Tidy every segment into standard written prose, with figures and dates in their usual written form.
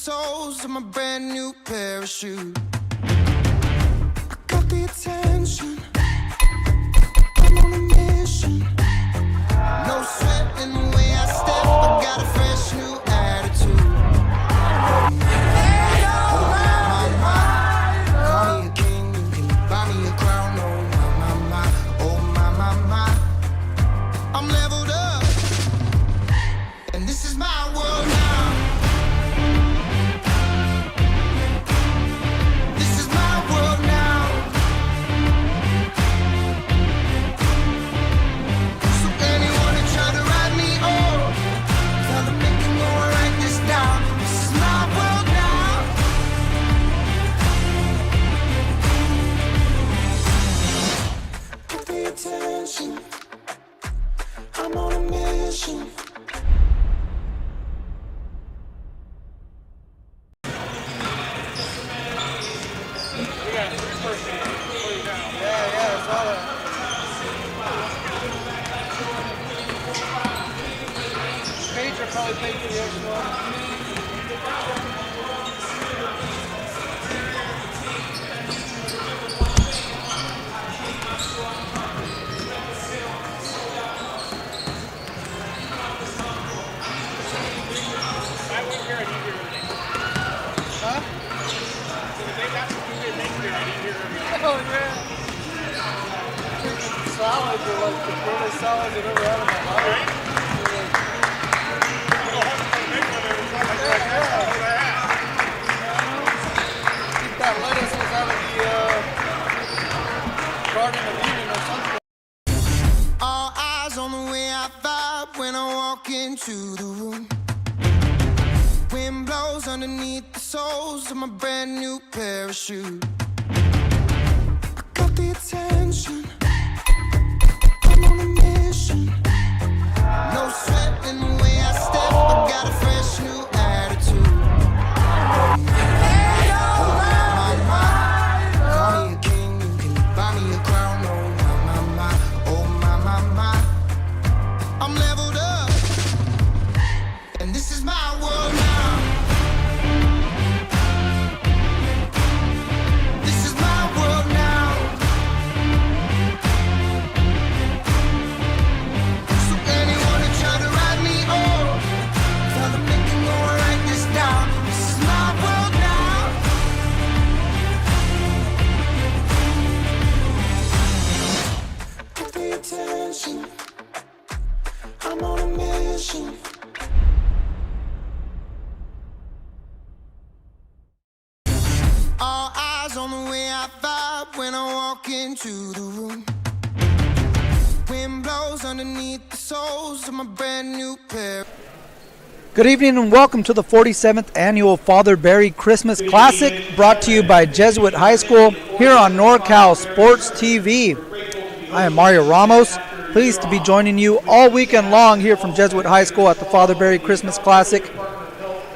soles of my brand new parachute. I got the attention, I'm on a mission. No sweat in the way I step, I got a fresh new attitude. Hey, oh my, call me a king, you can buy me a crown. Oh my, I'm leveled up, and this is my world now. This is my world now. So anyone who try to write me off, tell them they can go and write this down. This is my world now. Get the attention, I'm on a mission. Probably paid for the extra one. I went here, I didn't hear everything. Huh? So they got some good things here, I didn't hear everything. Oh, yeah. Salads are like the greatest salads I've ever had in my life. Right? That lettuce was out of the Garden of Eden or something. All eyes on the way I vibe when I walk into the room. Wind blows underneath the soles of my brand new parachute. I got the attention, I'm on a mission. No sweat in the way I step, I got a fresh new attitude. Hey, oh my, call me a king, you can buy me a crown. Oh my, I'm leveled up, and this is my world now. This is my world now. So anyone who try to write me off, tell them they can go and write this down. This is my world now. Get the attention, I'm on a mission. All eyes on the way I vibe when I walk into the room. Wind blows underneath the soles of my brand new pair. Good evening and welcome to the 47th Annual Father Barry Christmas Classic, brought to you by Jesuit High School here on NorCal Sports TV. I am Mario Ramos, pleased to be joining you all weekend long here from Jesuit High School at the Father Barry Christmas Classic.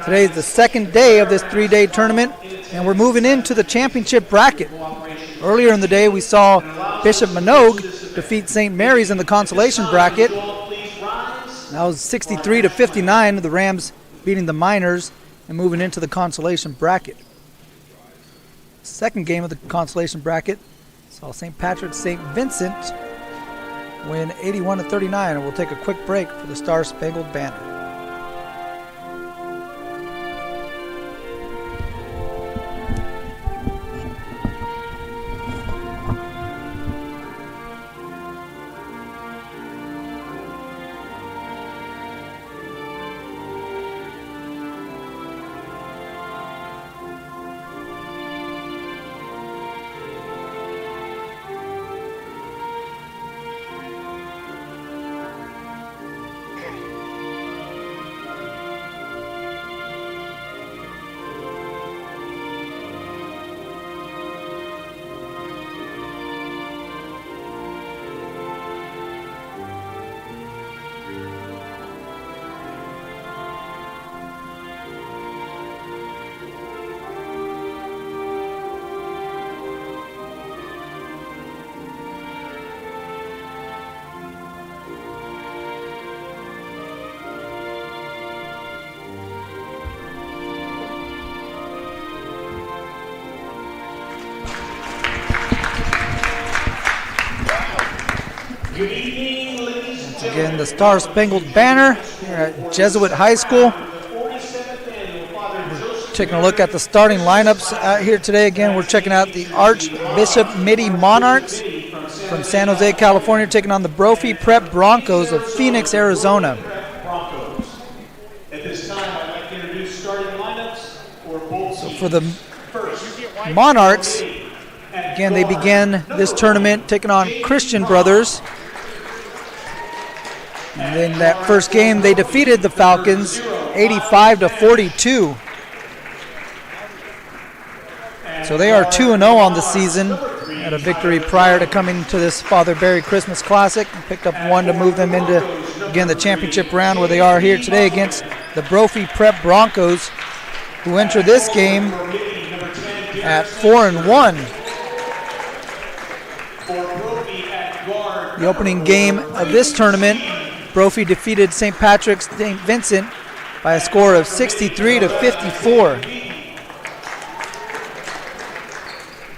Today is the second day of this three-day tournament, and we're moving into the championship bracket. Earlier in the day, we saw Bishop Minogue defeat St. Mary's in the consolation bracket. That was 63-59, the Rams beating the Miners and moving into the consolation bracket. Second game of the consolation bracket saw St. Patrick's St. Vincent win 81-39, and we'll take a quick break for the Star Spangled Banner. Once again, the Star Spangled Banner here at Jesuit High School. We're taking a look at the starting lineups out here today. Again, we're checking out the Archbishop Mitty Monarchs from San Jose, California, taking on the Brophy Prep Broncos of Phoenix, Arizona. At this time, I'd like to introduce starting lineups for both So for the Monarchs, again, they began this tournament taking on Christian Brothers. And then that first game, they defeated the Falcons 85-42. So they are 2-0 on the season. Had a victory prior to coming to this Father Barry Christmas Classic. And picked up one to move them into, again, the championship round where they are here today against the Brophy Prep Broncos, who enter this game at 4-1. The opening game of this tournament, Brophy defeated St. Patrick's St. Vincent by a score of 63-54.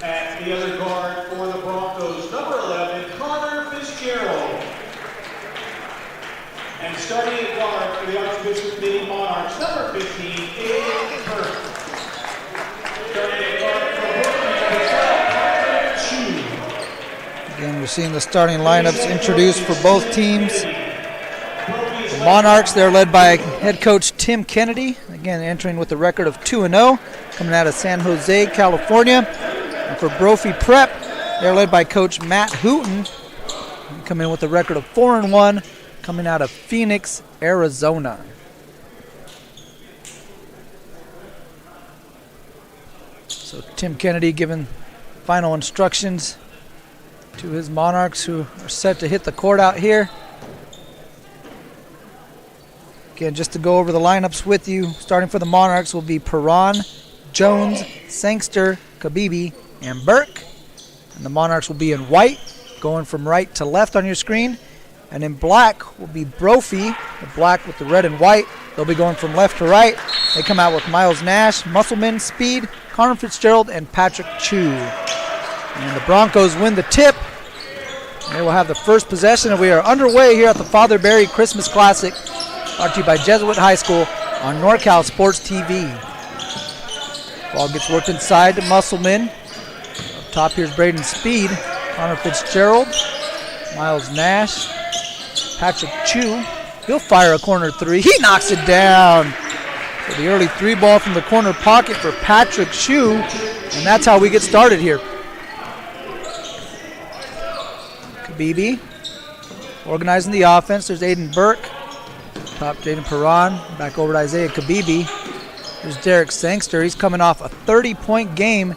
At the other guard for the Broncos, number 11, Connor Fitzgerald. And starting at guard for the Archbishop Mitty Monarchs, number 15, Aiden Burke. Starting at guard for Brophy, Again, we're seeing the starting lineups introduced for both teams. The Monarchs, they're led by head coach Tim Kennedy, again entering with a record of 2-0, coming out of San Jose, California. And for Brophy Prep, they're led by coach Matt Hooten, coming in with a record of 4-1, coming out of Phoenix, Arizona. So Tim Kennedy giving final instructions to his Monarchs, who are set to hit the court out here. Again, just to go over the lineups with you, starting for the Monarchs will be Perron, Jones, Sangster, Kabibi, and Burke. And the Monarchs will be in white, going from right to left on your screen. And in black will be Brophy, the black with the red and white. They'll be going from left to right. They come out with Miles Nash, Musselman, Speed, Connor Fitzgerald, and Patrick Chu. And the Broncos win the tip. They will have the first possession, and we are underway here at the Father Barry Christmas Classic, brought to you by Jesuit High School on NorCal Sports TV. Ball gets worked inside to Musselman. Up top here's Braden Speed, Connor Fitzgerald, Miles Nash, Patrick Chu. He'll fire a corner three. He knocks it down. So the early three ball from the corner pocket for Patrick Chu, and that's how we get started here. Kabibi organizing the offense. There's Aiden Burke. Top Jaden Perron. Back over to Isaiah Kabibi. There's Derek Sangster. He's coming off a 30-point game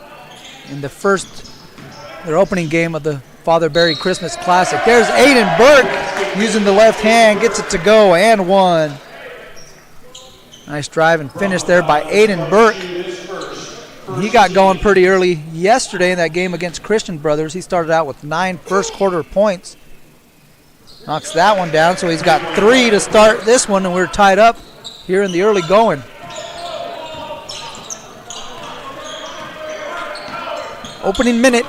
in their opening game of the Father Barry Christmas Classic. There's Aiden Burke using the left hand. Gets it to go and one. Nice drive and finish there by Aiden Burke. He got going pretty early yesterday in that game against Christian Brothers. He started out with 9 first-quarter points. Knocks that one down, so he's got 3 to start this one, and we're tied up here in the early going. Opening minute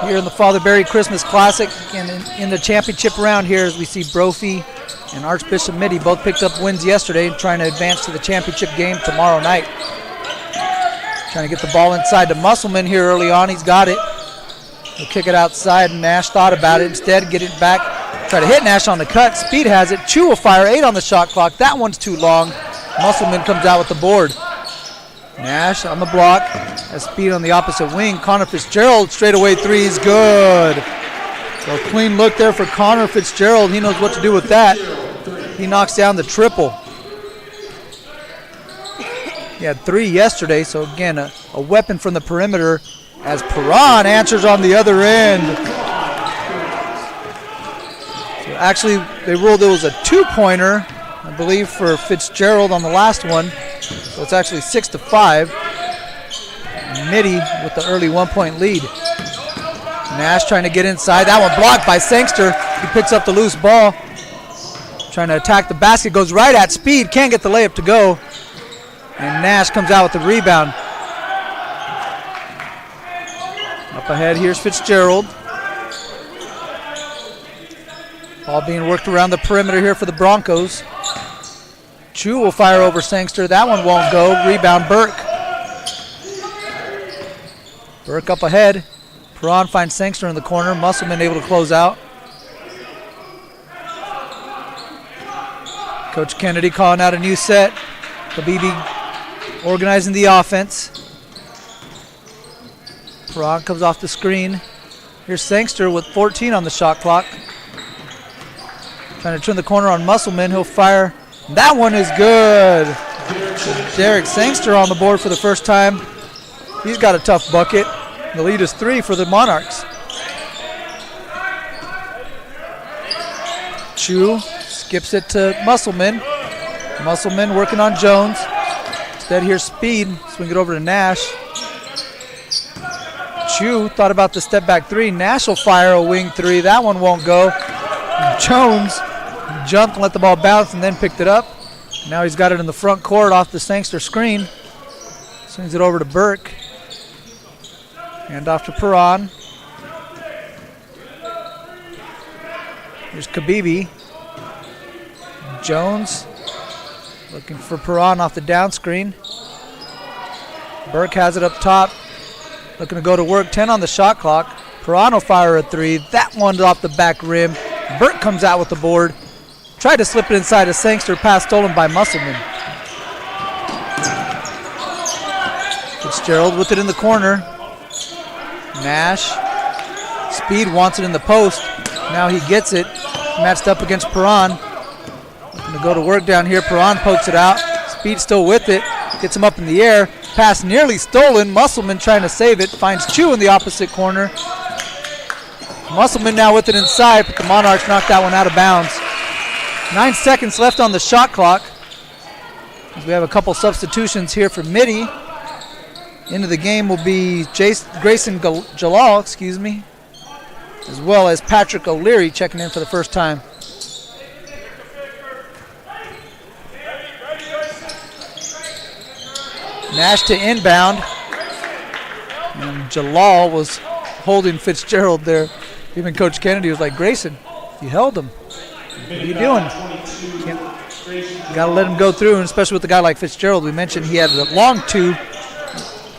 here in the Father Barry Christmas Classic, and in the championship round here as we see Brophy and Archbishop Mitty both picked up wins yesterday, trying to advance to the championship game tomorrow night. Trying to get the ball inside to Musselman here early on. He's got it. He'll kick it outside, and Nash thought about it. Instead, get it back. Try to hit Nash on the cut. Speed has it. Chu will fire 8 on the shot clock. That one's too long. Musselman comes out with the board. Nash on the block. Has Speed on the opposite wing. Connor Fitzgerald, straightaway three is good. So clean look there for Connor Fitzgerald. He knows what to do with that. He knocks down the triple. He had 3 yesterday, so again, a weapon from the perimeter as Perron answers on the other end. So actually, they ruled it was a 2-pointer, I believe, for Fitzgerald on the last one. So it's actually 6-5. Mitty with the early 1-point lead. Nash trying to get inside. That one blocked by Sangster. He picks up the loose ball. Trying to attack the basket. Goes right at Speed. Can't get the layup to go. And Nash comes out with the rebound. Up ahead, here's Fitzgerald. Ball being worked around the perimeter here for the Broncos. Chu will fire over Sangster. That one won't go. Rebound Burke. Burke up ahead. Perron finds Sangster in the corner. Musselman able to close out. Coach Kennedy calling out a new set. Habibi organizing the offense. Perron comes off the screen. Here's Sangster with 14 on the shot clock. Trying to turn the corner on Musselman. He'll fire. That one is good. Derek Sangster on the board for the first time. He's got a tough bucket. The lead is 3 for the Monarchs. Chu skips it to Musselman. Musselman working on Jones. Instead, here's Speed. Swing it over to Nash. Chu thought about the step back 3. Nash will fire a wing 3. That one won't go. Jones jumped and let the ball bounce and then picked it up. Now he's got it in the front court off the Sangster screen. Swings it over to Burke. Hand off to Perron. Here's Kabibi. Jones looking for Perron off the down screen. Burke has it up top. Looking to go to work. 10 on the shot clock. Perron will fire a 3. That one's off the back rim. Burke comes out with the board. Tried to slip it inside a Sangster pass stolen by Musselman. Fitzgerald with it in the corner. Nash. Speed wants it in the post. Now he gets it. Matched up against Perron. Looking to go to work down here. Perron pokes it out. Speed still with it. Gets him up in the air. Pass nearly stolen. Musselman trying to save it. Finds Chu in the opposite corner. Musselman now with it inside, but the Monarchs knocked that one out of bounds. 9 seconds left on the shot clock. As we have a couple substitutions here for Mitty. Into the game will be Grayson Jalal, as well as Patrick O'Leary checking in for the first time. Nash to inbound. And Jalal was holding Fitzgerald there. Even Coach Kennedy was like, Grayson, you held him. What are you doing? You got to let him go through, and especially with a guy like Fitzgerald. We mentioned he had a long 2.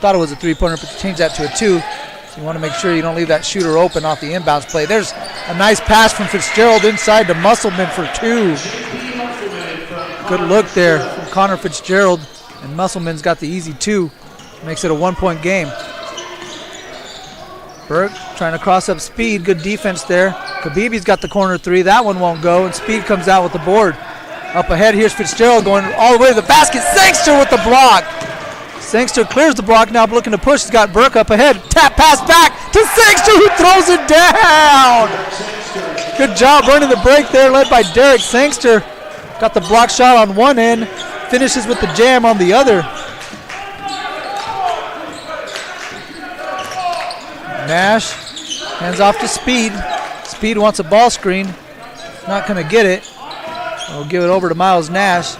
Thought it was a 3-pointer, but changed that to a 2. So you want to make sure you don't leave that shooter open off the inbounds play. There's a nice pass from Fitzgerald inside to Musselman for 2. Good look there from Connor Fitzgerald, and Musselman's got the easy 2. Makes it a 1-point game. Burke trying to cross up Speed. Good defense there. Kabibi's got the corner 3. That one won't go, and Speed comes out with the board. Up ahead, here's Fitzgerald going all the way to the basket. Sangster with the block. Sangster clears the block, now looking to push. He's got Burke up ahead. Tap pass back to Sangster, who throws it down. Good job running the break there, led by Derek Sangster. Got the block shot on one end, finishes with the jam on the other. Nash hands off to Speed. Speed wants a ball screen. Not going to get it. We'll give it over to Miles Nash.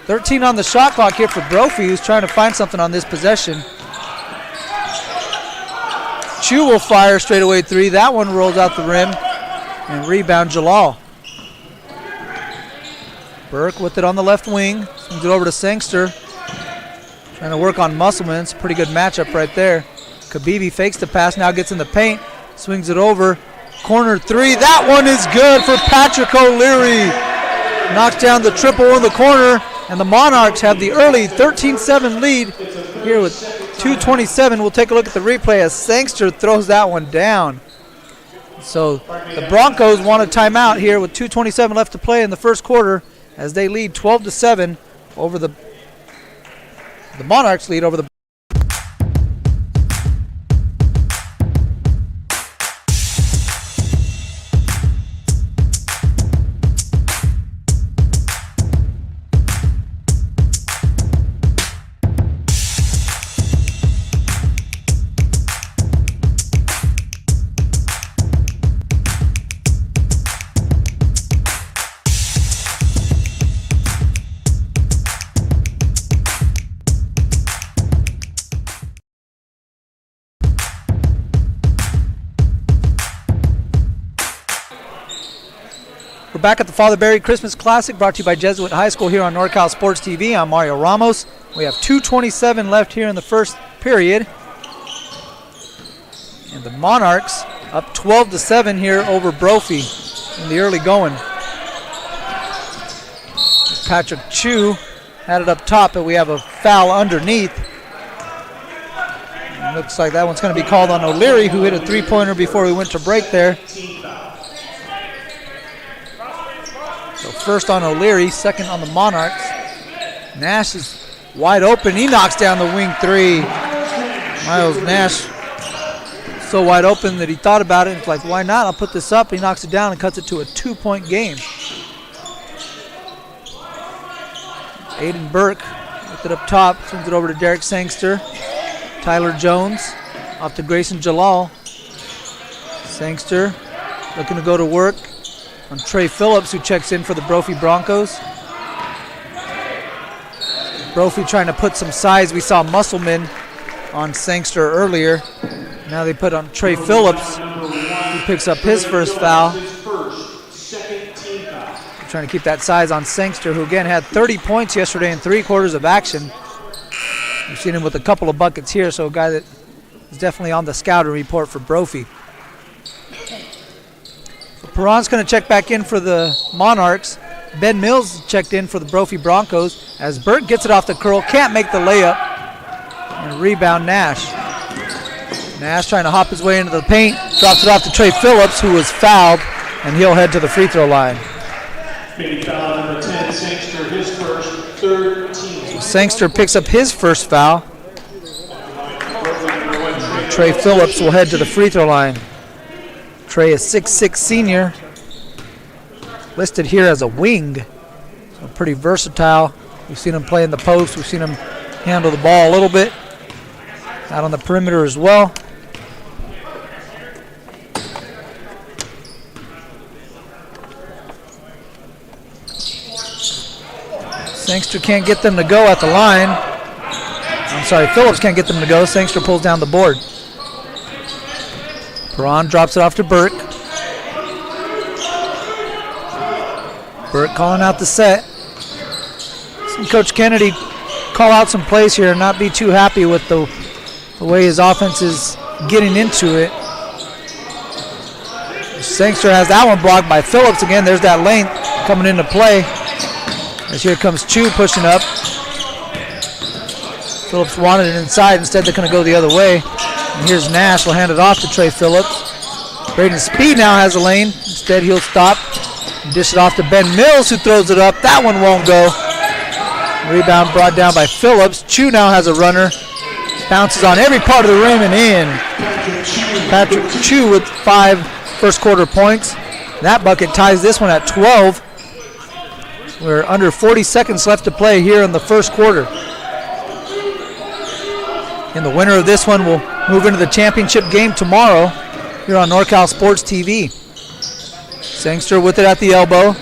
13 on the shot clock here for Brophy, who's trying to find something on this possession. Chu will fire straight away 3. That one rolls out the rim. And rebound Jalal. Burke with it on the left wing. Swings it over to Sangster. Trying to work on Musselman. It's a pretty good matchup right there. Kabibi fakes the pass, now gets in the paint. Swings it over. Corner 3. That one is good for Patrick O'Leary. Knocks down the triple in the corner. And the Monarchs have the early 13-7 lead here with 2:27. We'll take a look at the replay as Sangster throws that one down. So the Broncos want a timeout here with 2:27 left to play in the first quarter as they lead 12-7 over the Monarchs lead over the We're back at the Father Barry Christmas Classic, brought to you by Jesuit High School here on NorCal Sports TV. I'm Mario Ramos. We have 2:27 left here in the first period. And the Monarchs up 12-7 here over Brophy in the early going. Patrick Chu had it up top, but we have a foul underneath. And looks like that one's going to be called on O'Leary, who hit a three-pointer before we went to break there. So first on O'Leary, second on the Monarchs. Nash is wide open. He knocks down the wing three. Miles Nash so wide open that he thought about it. It's like, why not? I'll put this up. He knocks it down and cuts it to a 2-point game. Aiden Burke with it up top. Sends it over to Derek Sangster. Tyler Jones off to Grayson Jalal. Sangster looking to go to work on Trey Phillips, who checks in for the Brophy Broncos. Brophy trying to put some size. We saw Musselman on Sangster earlier. Now they put on Trey Phillips, who picks up his first foul. Trying to keep that size on Sangster, who again had 30 points yesterday in 3 quarters of action. We've seen him with a couple of buckets here, so a guy that is definitely on the scouting report for Brophy. So Perron's going to check back in for the Monarchs. Ben Mills checked in for the Brophy Broncos as Burke gets it off the curl, can't make the layup, and rebound Nash. Nash trying to hop his way into the paint, drops it off to Trey Phillips, who was fouled, and he'll head to the free throw line. Foul number 10, Sangster, his first, third team. Sangster picks up his first foul. Trey Phillips will head to the free throw line. Trey is 6'6" senior, listed here as a wing, so pretty versatile. We've seen him play in the post. We've seen him handle the ball a little bit, out on the perimeter as well. Sangster can't get them to go at the line. I'm sorry, Phillips can't get them to go. Sangster pulls down the board. Perron drops it off to Burke. Burke calling out the set. Coach Kennedy call out some plays here and not be too happy with the way his offense is getting into it. Sangster has that one blocked by Phillips again. There's that length coming into play. As here comes Chu pushing up. Phillips wanted it inside. Instead, they're going to go the other way. And here's Nash. Will hand it off to Trey Phillips. Braden Speed now has a lane. Instead, he'll stop and dish it off to Ben Mills, who throws it up. That one won't go. Rebound brought down by Phillips. Chu now has a runner. Bounces on every part of the rim and in. Patrick Chu with 5 first quarter points. That bucket ties this one at 12. We're under 40 seconds left to play here in the first quarter. And the winner of this one will move into the championship game tomorrow here on NorCal Sports TV. Sangster with it at the elbow.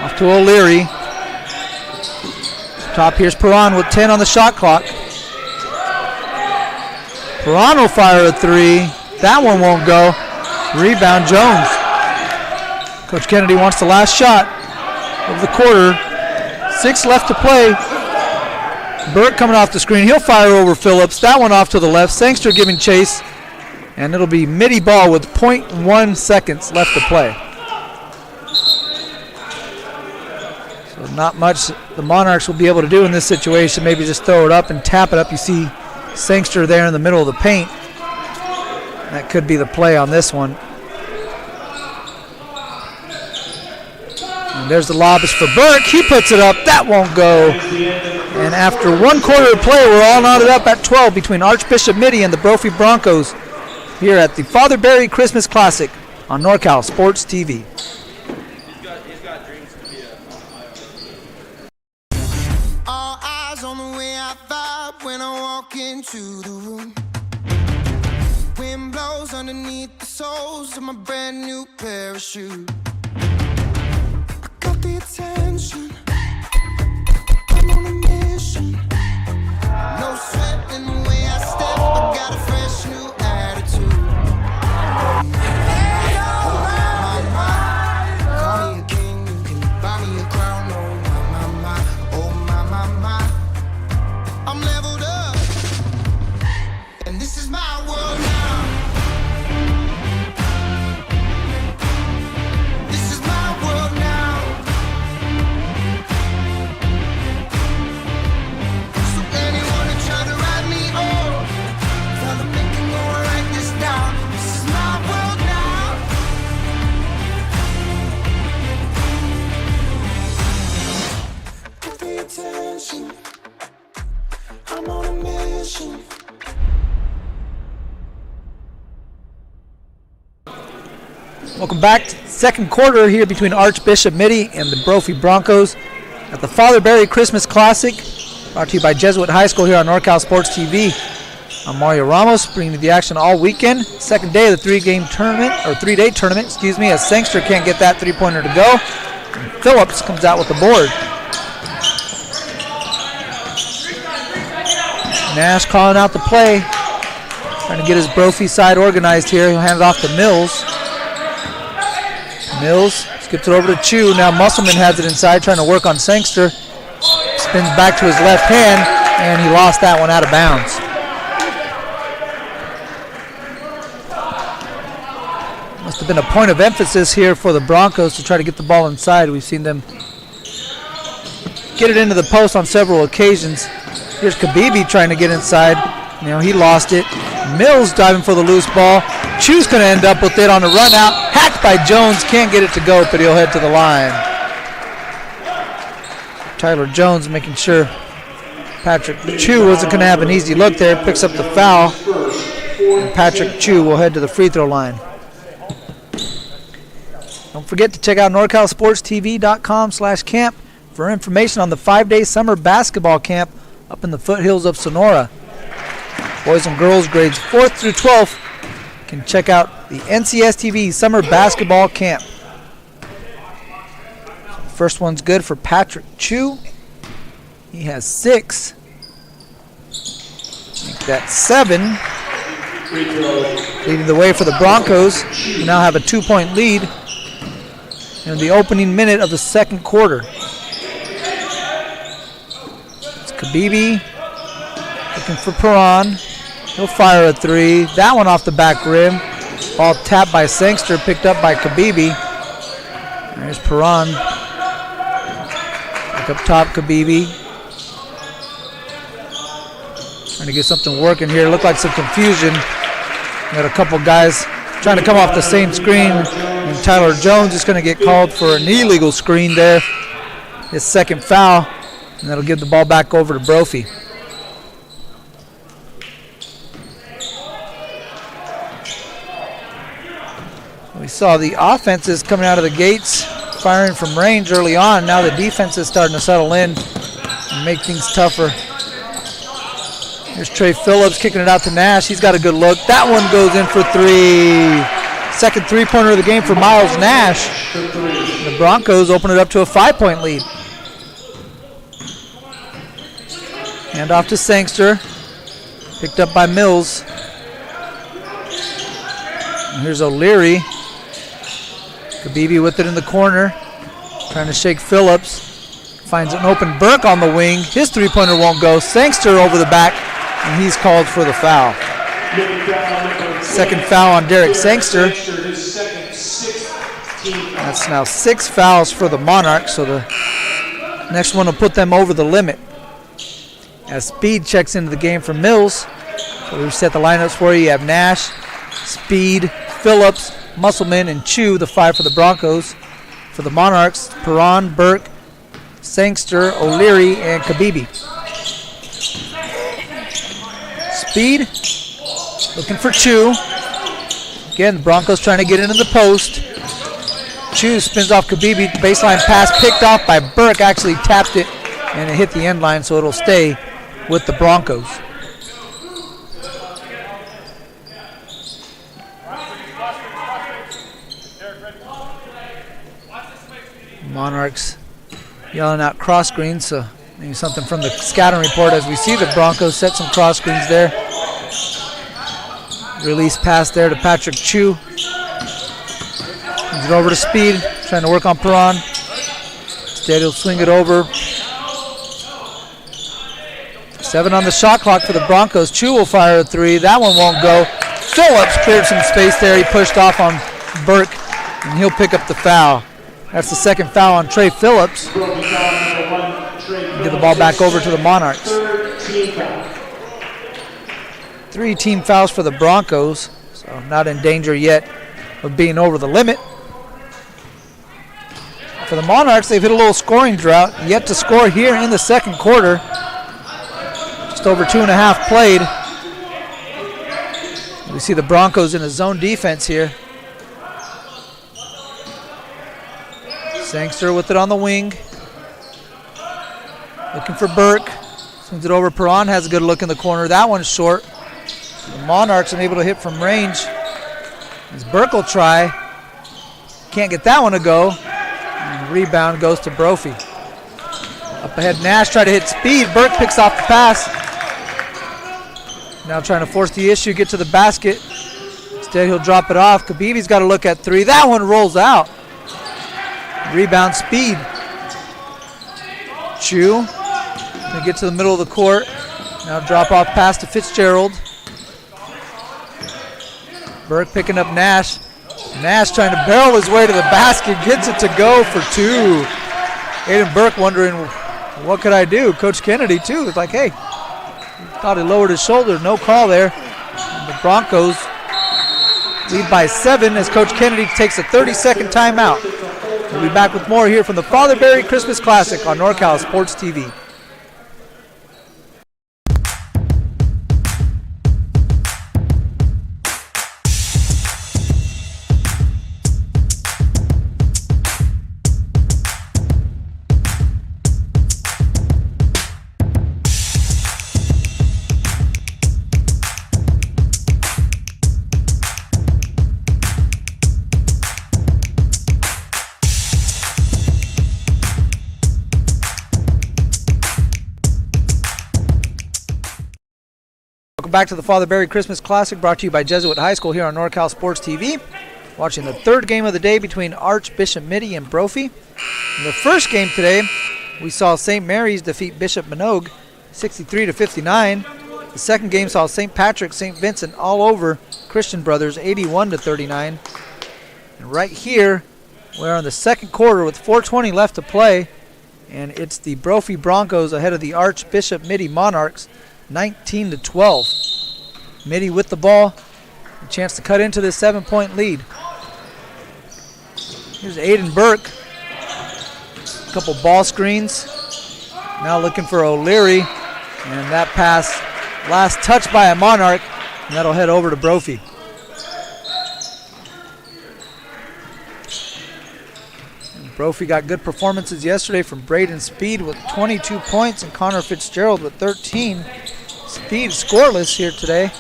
Off to O'Leary. Top here's Perron with 10 on the shot clock. Perron will fire a 3. That one won't go. Rebound Jones. Coach Kennedy wants the last shot of the quarter. 6 left to play. Burke coming off the screen. He'll fire over Phillips. That one off to the left. Sangster giving chase. And it'll be Mitty ball with 0.1 seconds left to play. So not much the Monarchs will be able to do in this situation. Maybe just throw it up and tap it up. You see Sangster there in the middle of the paint. That could be the play on this one. And there's the lob is for Burke. He puts it up. That won't go. And after 1 quarter of play, we're all knotted up at 12 between Archbishop Mitty and the Brophy Broncos here at the Father Barry Christmas Classic on NorCal Sports TV. All eyes on the way I vibe when I walk into the room. Wind blows underneath the soles of my brand new pair of shoes. I got the attention. I'm on a mission. No sweat in the way I step. I got a fresh new attitude. Hey, oh, my mind. Call me a attention. I'm on a mission. Welcome back to the second quarter here between Archbishop Mitty and the Brophy Broncos at the Father Barry Christmas Classic, brought to you by Jesuit High School here on NorCal Sports TV. I'm Mario Ramos, bringing you the action all weekend. Second day of the three-day tournament, as Sangster can't get that three-pointer to go. And Phillips comes out with the board. Nash calling out the play, trying to get his Brophy side organized here. He'll hand it off to Mills. Mills skips it over to Chu. Now Musselman has it inside, trying to work on Sangster. Spins back to his left hand, and he lost that one out of bounds. Must have been a point of emphasis here for the Broncos to try to get the ball inside. We've seen them get it into the post on several occasions. Here's Kabibi trying to get inside. He lost it. Mills diving for the loose ball. Chu's going to end up with it on the run out. Hacked by Jones. Can't get it to go, but he'll head to the line. Tyler Jones making sure Patrick Chu wasn't going to have an easy look there. Picks up the foul. And Patrick Chu will head to the free throw line. Don't forget to check out NorCalSportsTV.com/camp for information on the 5-day summer basketball camp up in the foothills of Sonora. Boys and girls grades 4th through 12th can check out the NCSTV Summer Basketball Camp. First one's good for Patrick Chu. He has 6. Make that 7. Leading the way for the Broncos, who now have a 2-point lead in the opening minute of the second quarter. It's Kabibi looking for Perron. He'll fire a 3. That one off the back rim. Ball tapped by Sangster, picked up by Kabibi. There's Perron. Back up top, Kabibi. Trying to get something working here. Looked like some confusion. Got a couple guys trying to come off the same screen. And Tyler Jones is going to get called for an illegal screen there. His second foul. And that'll give the ball back over to Brophy. We saw the offenses coming out of the gates, firing from range early on. Now the defense is starting to settle in and make things tougher. Here's Trey Phillips kicking it out to Nash. He's got a good look. That one goes in for 3. Second three-pointer of the game for Miles Nash. The Broncos open it up to a 5-point lead. Hand off to Sangster. Picked up by Mills. And here's O'Leary. Kabibi with it in the corner. Trying to shake Phillips. Finds an open Burke on the wing. His three-pointer won't go. Sangster over the back, and he's called for the foul. Second foul on Derek Sangster. That's now 6 fouls for the Monarchs, so the next one will put them over the limit. As Speed checks into the game for Mills. So we've set the lineups for you. You have Nash, Speed, Phillips, Musselman, and Chu, the 5 for the Broncos. For the Monarchs, Perron, Burke, Sangster, O'Leary, and Kabibi. Speed looking for Chu. Again, the Broncos trying to get into the post. Chu spins off Kabibi. Baseline pass picked off by Burke. Actually tapped it, and it hit the end line, so it'll stay with the Broncos. Monarchs yelling out cross screens, so maybe something from the scouting report as we see the Broncos set some cross screens there. Release pass there to Patrick Chu. Brings it over to Speed, trying to work on Perron. Instead he'll swing it over. 7 on the shot clock for the Broncos. Chu will fire a 3. That one won't go. Phillips cleared some space there. He pushed off on Burke, and he'll pick up the foul. That's the second foul on Trey Phillips. Give the ball back over to the Monarchs. 3 team fouls for the Broncos, so not in danger yet of being over the limit. For the Monarchs, they've hit a little scoring drought, yet to score here in the second quarter. Just over 2.5 played. We see the Broncos in a zone defense here. Sangster with it on the wing. Looking for Burke. Swings it over. Perron has a good look in the corner. That one's short. The Monarchs unable to hit from range. As Burke will try. Can't get that one to go. And the rebound goes to Brophy. Up ahead, Nash tried to hit speed. Burke picks off the pass. Now trying to force the issue, get to the basket. Instead, he'll drop it off. Khabibi's got to look at three. That one rolls out. Rebound, Speed. Chu. Gonna get to the middle of the court. Now drop off pass to Fitzgerald. Burke picking up Nash. Nash trying to barrel his way to the basket. Gets it to go for two. Aiden Burke wondering, what could I do? Coach Kennedy, too, was like, hey, thought he lowered his shoulder. No call there. And the Broncos lead by 7 as Coach Kennedy takes a 30-second timeout. We'll be back with more here from the Father Barry Christmas Classic on NorCal Sports TV. Back to the Father Barry Christmas Classic, brought to you by Jesuit High School here on NorCal Sports TV. Watching the third game of the day between Archbishop Mitty and Brophy. In the first game today, we saw St. Mary's defeat Bishop Minogue 63-59. The second game saw St. Patrick, St. Vincent all over Christian Brothers 81-39. And right here, we're in the second quarter with 4:20 left to play, and it's the Brophy Broncos ahead of the Archbishop Mitty Monarchs 19-12. Mitty with the ball, a chance to cut into this 7-point lead. Here's Aiden Burke. A couple ball screens. Now looking for O'Leary. And that pass, last touch by a Monarch, and that'll head over to Brophy. And Brophy got good performances yesterday from Braden Speed with 22 points and Connor Fitzgerald with 13. Speed scoreless here today.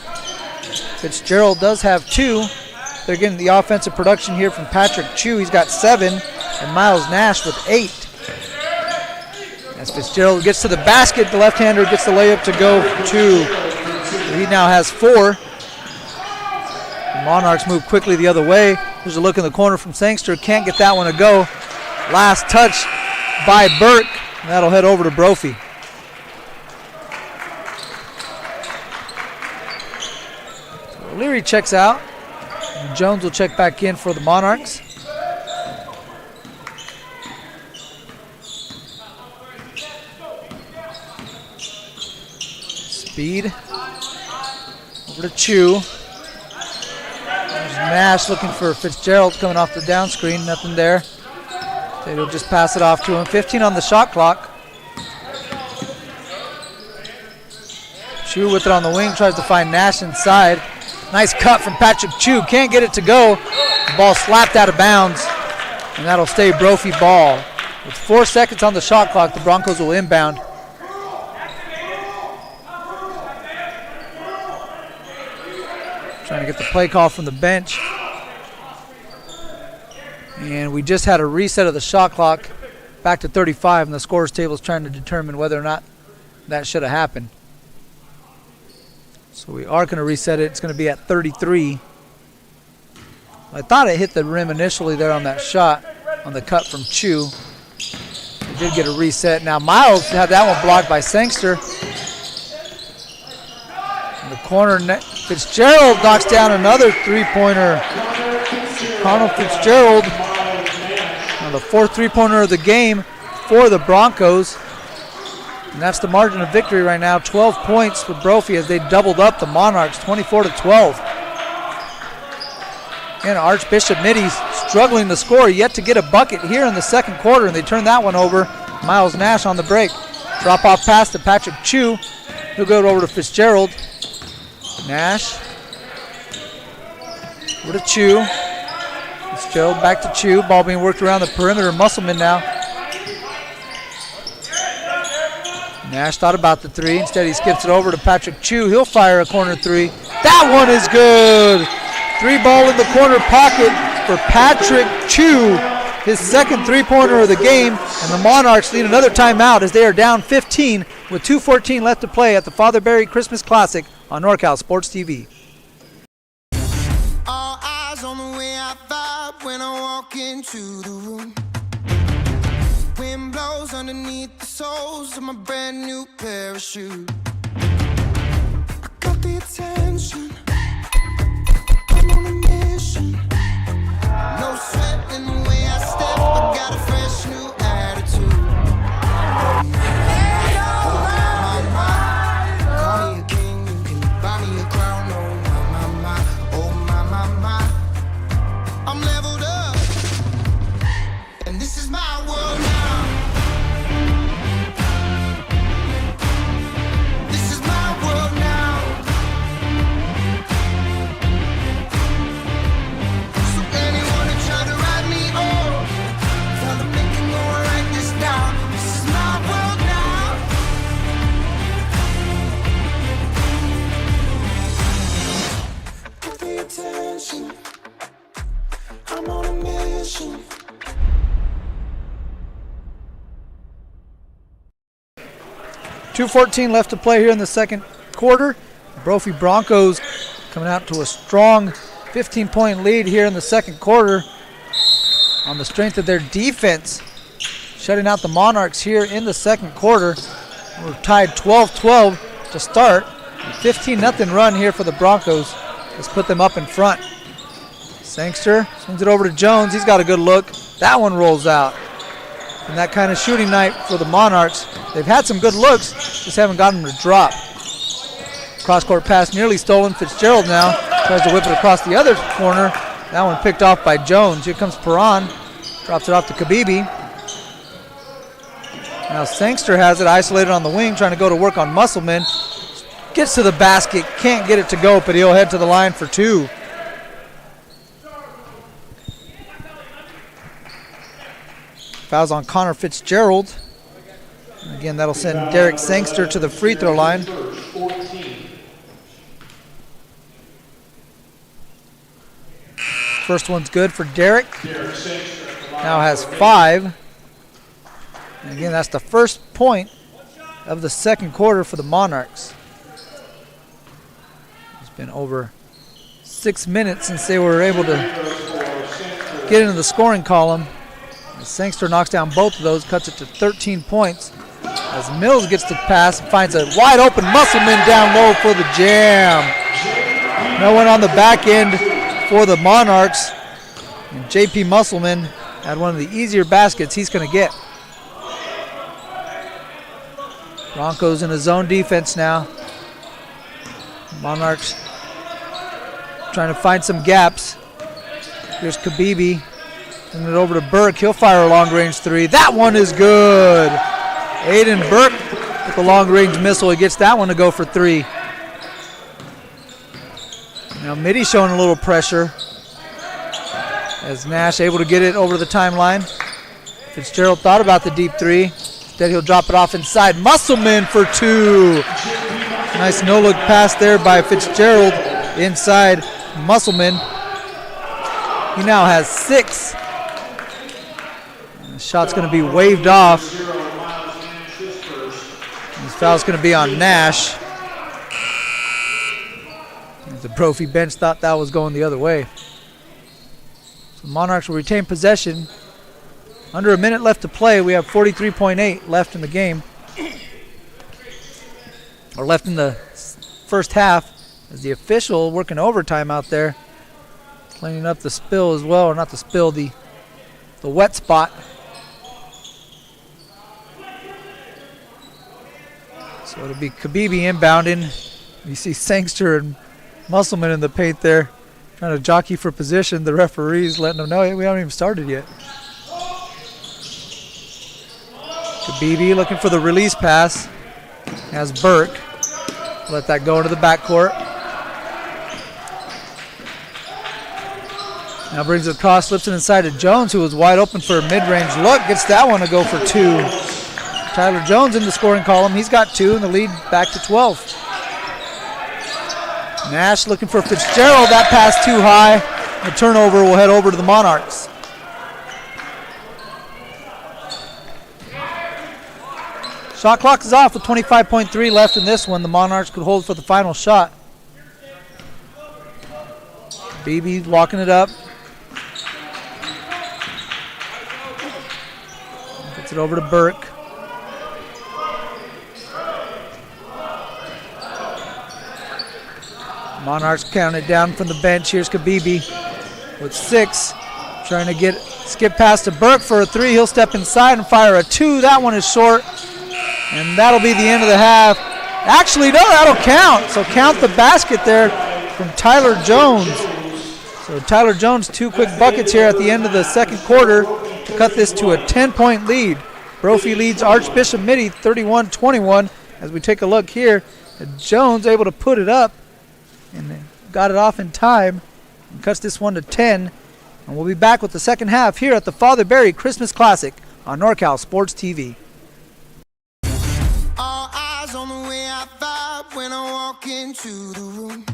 Fitzgerald does have 2. They're getting the offensive production here from Patrick Chu. He's got 7. And Miles Nash with 8. As Fitzgerald gets to the basket, the left-hander gets the layup to go for 2. So he now has 4. The Monarchs move quickly the other way. There's a look in the corner from Sangster. Can't get that one to go. Last touch by Burke. And that'll head over to Brophy. O'Leary checks out. And Jones will check back in for the Monarchs. Speed. Over to Chu. There's Nash looking for Fitzgerald coming off the down screen. Nothing there. They'll just pass it off to him. 15 on the shot clock. Chu with it on the wing. Tries to find Nash inside. Nice cut from Patrick Chu. Can't get it to go. The ball slapped out of bounds. And that'll stay Brophy ball. With 4 seconds on the shot clock, the Broncos will inbound. Trying to get the play call from the bench. And we just had a reset of the shot clock back to 35, and the scorer's table is trying to determine whether or not that should have happened. So we are going to reset it. It's going to be at 33. I thought it hit the rim initially there on that shot, on the cut from Chu. We did get a reset. Now Miles had that one blocked by Sangster. In the corner, Fitzgerald knocks down another three-pointer. Connell Fitzgerald, the 4th three-pointer of the game for the Broncos. And that's the margin of victory right now. 12 points for Brophy as they doubled up the Monarchs, 24-12. And Archbishop Mitty struggling to score, yet to get a bucket here in the second quarter, and they turn that one over. Miles Nash on the break. Drop off pass to Patrick Chu. He'll go over to Fitzgerald. Nash. Over to Chu. Fitzgerald back to Chu. Ball being worked around the perimeter. Musselman now. Nash thought about the three. Instead, he skips it over to Patrick Chu. He'll fire a corner three. That one is good. Three ball in the corner pocket for Patrick Chu. His second three-pointer of the game. And the Monarchs need another timeout as they are down 15 with 2:14 left to play at the Father Barry Christmas Classic on NorCal Sports TV. All eyes on the way I vibe when I walk into the room. Wind blows underneath the soles of my brand new pair of shoes. I got the attention. I'm on a mission. No sweat in the way I step. I got a fresh new attitude. Hey, oh my. Call me a king, you can buy me a crown. Oh my. I'm leveled up, and this is my world now. This is my world now. So anyone who tried to write me off, tell them they can go and write this down. This is my world now. Give the attention. I'm on a mission. .214 left to play here in the second quarter. Brophy Broncos coming out to a strong 15-point lead here in the second quarter on the strength of their defense, shutting out the Monarchs here in the second quarter. We're tied 12-12 to start. 15-0 run here for the Broncos. Let's put them up in front. Sangster swings it over to Jones. He's got a good look. That one rolls out. And that kind of shooting night for the Monarchs. They've had some good looks, just haven't gotten them to drop. Cross-court pass nearly stolen. Fitzgerald now tries to whip it across the other corner. That one picked off by Jones. Here comes Perron. Drops it off to Kabibi. Now Sangster has it isolated on the wing, trying to go to work on Musselman. Gets to the basket, can't get it to go, but he'll head to the line for two. Fouls on Connor Fitzgerald. And again, that'll send Derek Sangster to the free throw line. First one's good for Derek. Now has 5. And again, that's the first point of the second quarter for the Monarchs. It's been over 6 minutes since they were able to get into the scoring column. As Sangster knocks down both of those, cuts it to 13 points. As Mills gets the pass and finds a wide open Musselman down low for the jam. No one on the back end for the Monarchs. And JP Musselman had one of the easier baskets he's going to get. Broncos in a zone defense now. Monarchs trying to find some gaps. Here's Kabibi. Send it over to Burke. He'll fire a long-range three. That one is good. Aiden Burke with the long-range missile. He gets that one to go for 3. Now Mitty showing a little pressure as Nash able to get it over the timeline. Fitzgerald thought about the deep 3. Instead he'll drop it off inside. Musselman for 2. Nice no-look pass there by Fitzgerald inside Musselman. He now has 6. The shot's going to be waved off. This foul's going to be on Nash. The Brophy bench thought that was going the other way. So Monarchs will retain possession. Under a minute left to play. We have 43.8 left in the game. Or left in the first half. As the official working overtime out there. Cleaning up the spill as well. Or not the spill, the wet spot. So it'll be Kabibi inbounding. You see Sangster and Musselman in the paint there, Trying to jockey for position. The referee's letting them know, hey, we haven't even started yet. Kabibi looking for the release pass. Has Burke. Let that go into the backcourt. Now brings it across, slips it inside to Jones, who was wide open for a mid-range look. Gets that one to go for 2. Tyler Jones in the scoring column. He's got 2, and the lead back to 12. Nash looking for Fitzgerald. That pass too high. The turnover will head over to the Monarchs. Shot clock is off with 25.3 left in this one. The Monarchs could hold for the final shot. Beebe walking it up. Gets it over to Burke. Monarchs counted down from the bench. Here's Kabibi with 6. Trying to skip past to Burke for a 3. He'll step inside and fire a 2. That one is short. And that'll be the end of the half. Actually, no, that'll count. So count the basket there from Tyler Jones. So Tyler Jones, 2 quick buckets here at the end of the second quarter to cut this to a 10-point lead. Brophy leads Archbishop Mitty 31-21. As we take a look here, Jones able to put it up and got it off in time and cuts this one to 10. And we'll be back with the second half here at the Father Barry Christmas Classic on NorCal Sports TV. All eyes on the way I vibe when I walk into the room.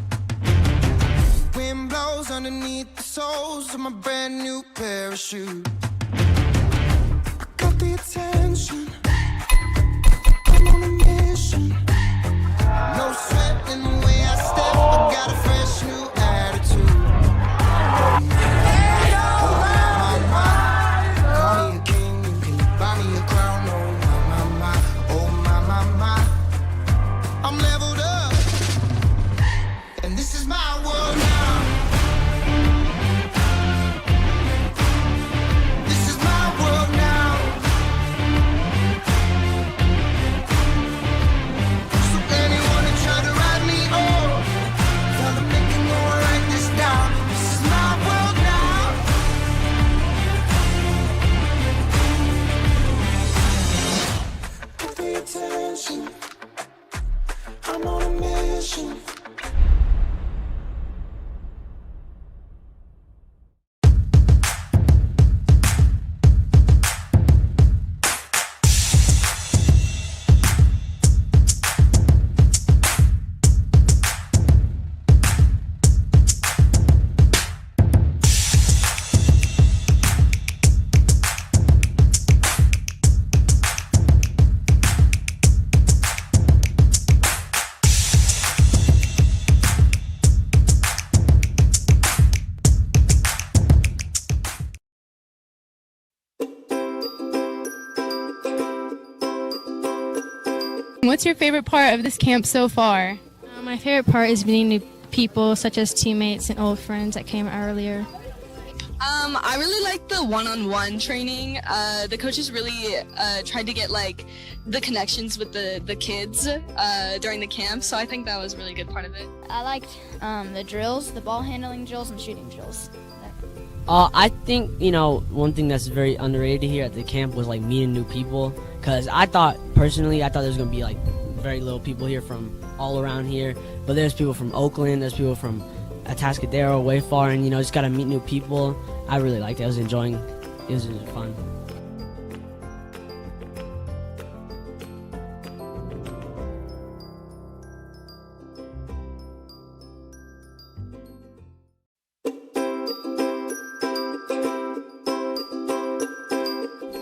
Wind blows underneath the soles of my brand new pair of shoes. I got the attention. I'm on a mission. No sweat in the way I step. I got a fresh new attitude. Hey, oh, my. Call me a king, you can buy me a crown. I'm leveled up, and this is my world now. This is my world now. So anyone who tried to write me off, tell them they can go and write this down. This is my world now. Pay attention. I'm on a mission. What's your favorite part of this camp so far? My favorite part is meeting new people, such as teammates and old friends that came earlier. I really like the one-on-one training. The coaches really tried to get the connections with the kids during the camp, so I think that was a really good part of it. I liked the drills, the ball handling drills and shooting drills. I think, one thing that's very underrated here at the camp was meeting new people, because I thought there was going to be very little people here from all around here, but there's people from Oakland, there's people from Atascadero, way far, and just got to meet new people. I really liked it. I was enjoying it. It was fun.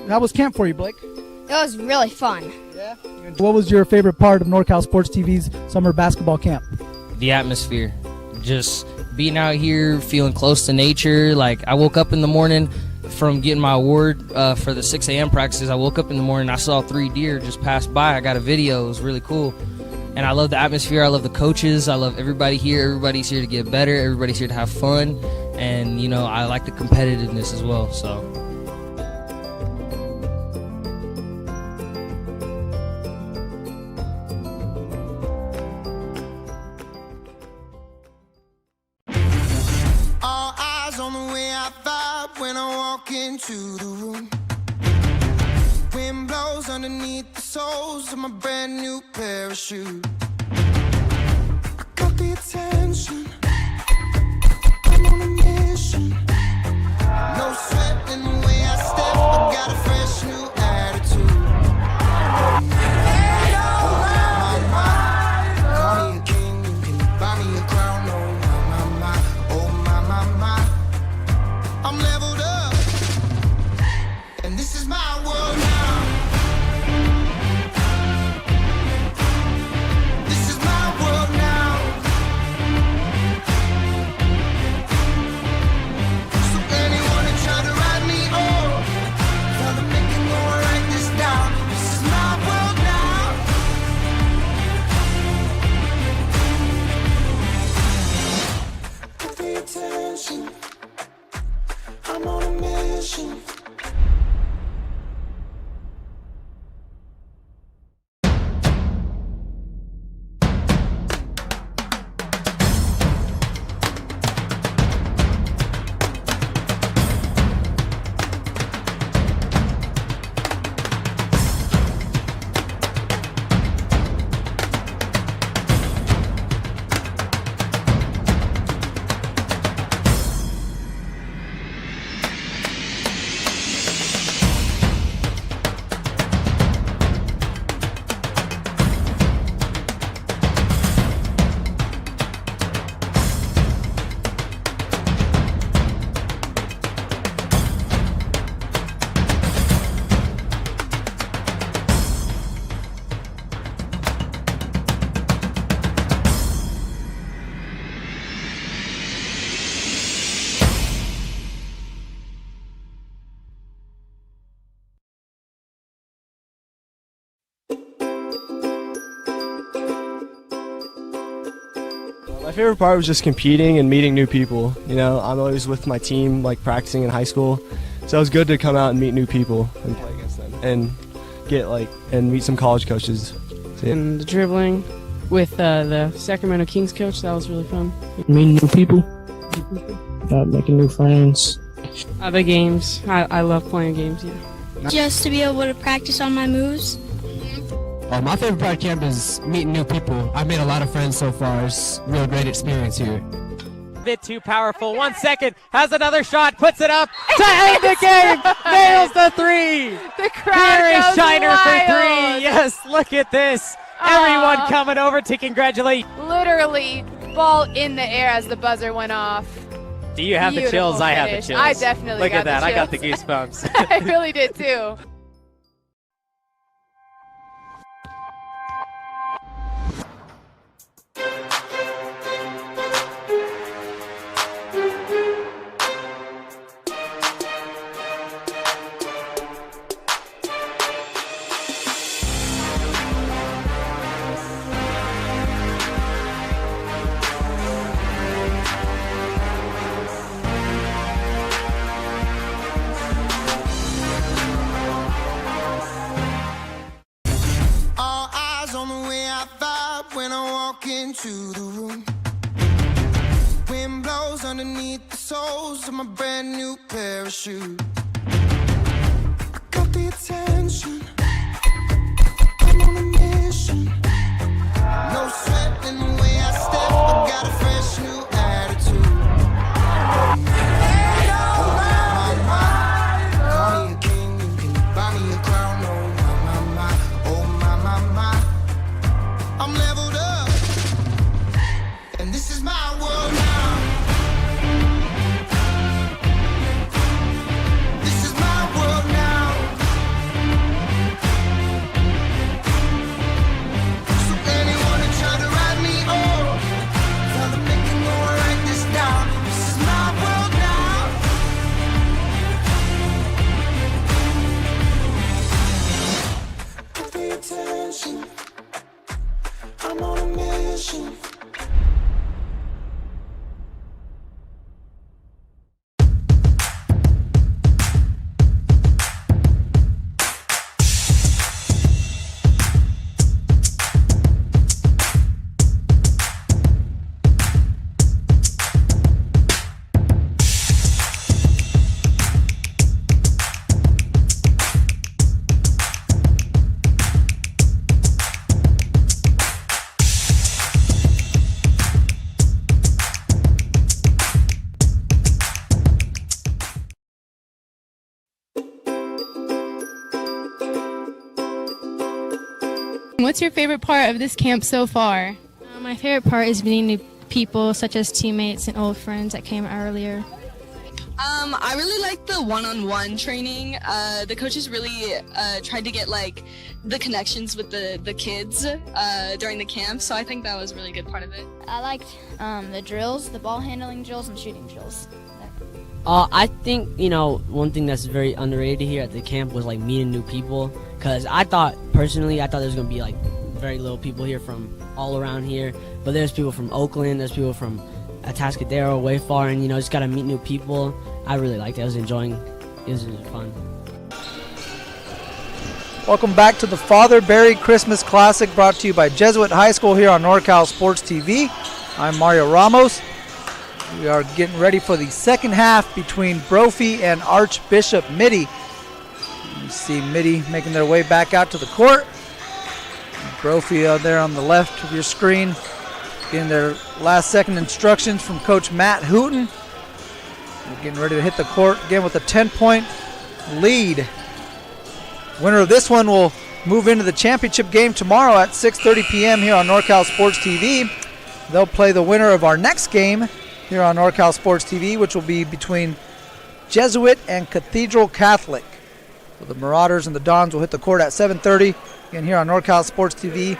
How was camp for you, Blake? It was really fun. Yeah. What was your favorite part of NorCal Sports TV's summer basketball camp? The atmosphere. Just being out here, feeling close to nature. I woke up in the morning from getting my award for the 6 a.m. practices. I woke up in the morning, I saw 3 deer just pass by. I got a video. It was really cool. And I love the atmosphere. I love the coaches. I love everybody here. Everybody's here to get better. Everybody's here to have fun. And, I like the competitiveness as well. So. into the room. Wind blows underneath the soles of my brand new pair of shoes. I got the attention, I'm on a mission. No sweat in the way I step, I got a fresh new attitude. Hey, oh my, call me a king, you can buy me a crown. Oh my, I'm leveled up, and this is my world now. This is my world now. So anyone who tried to write me off, tell them they can go and write this down. This is my world now. Pay attention, I'm on a mission. My favorite part was just competing and meeting new people. You know, I'm always with my team, like practicing in high school, so it was good to come out and meet new people and play against them and and meet some college coaches. And the dribbling with the Sacramento Kings coach, that was really fun. Meeting new people, making new friends. The games, I love playing games. Yeah. Just to be able to practice on my moves. My favorite part of camp is meeting new people. I've made a lot of friends so far. It's a real great experience here. A bit too powerful. 1 second, has another shot, puts it up to end the game. Nails the three. The crowd Here is goes Shiner wild. for three. Yes, look at this. Everyone coming over to congratulate. Literally, ball in the air as the buzzer went off. Do you have the chills? Beautiful I have the finish. chills. I definitely Look got at that. the I got the chills. goosebumps. I really did too. All eyes on the way I vibe when I walk into the room. Wind blows underneath the soles of my brand new pair of shoes. I got the attention, I'm on a mission. No sweat in the way I step, I got a fresh new attitude. Hey, oh my, call me a king, you can buy me a crown. Oh my, I'm leveled up, and this is my world now. This is my world now. So anyone who tried to write me off, tell them they can go and write this down. This is my world now. Pay attention, I'm on a mission. what's your favorite part of this camp so far? My favorite part is meeting new people, such as teammates and old friends that came earlier. I really like the one-on-one training. The coaches really tried to get like the connections with the kids during the camp, so I think that was a really good part of it. I liked the drills, the ball handling drills, and shooting drills. I think, one thing that's very underrated here at the camp was like meeting new people, because I thought there was going to be like very little people here from all around here, but there's people from Oakland, there's people from Atascadero, way far, and just got to meet new people. I really liked it. I was enjoying it. It was fun. Welcome back to the Father Barry Christmas Classic, brought to you by Jesuit High School here on NorCal Sports TV. I'm Mario Ramos. We are getting ready for the second half between Brophy and Archbishop Mitty. You see Mitty making their way back out to the court. Brophy there on the left of your screen, getting their last second instructions from Coach Matt Hooten. We're getting ready to hit the court again with a 10-point lead. Winner of this one will move into the championship game tomorrow at 6:30 p.m. here on NorCal Sports TV. They'll play the winner of our next game here on NorCal Sports TV, which will be between Jesuit and Cathedral Catholic. So the Marauders and the Dons will hit the court at 7:30 again here on NorCal Sports TV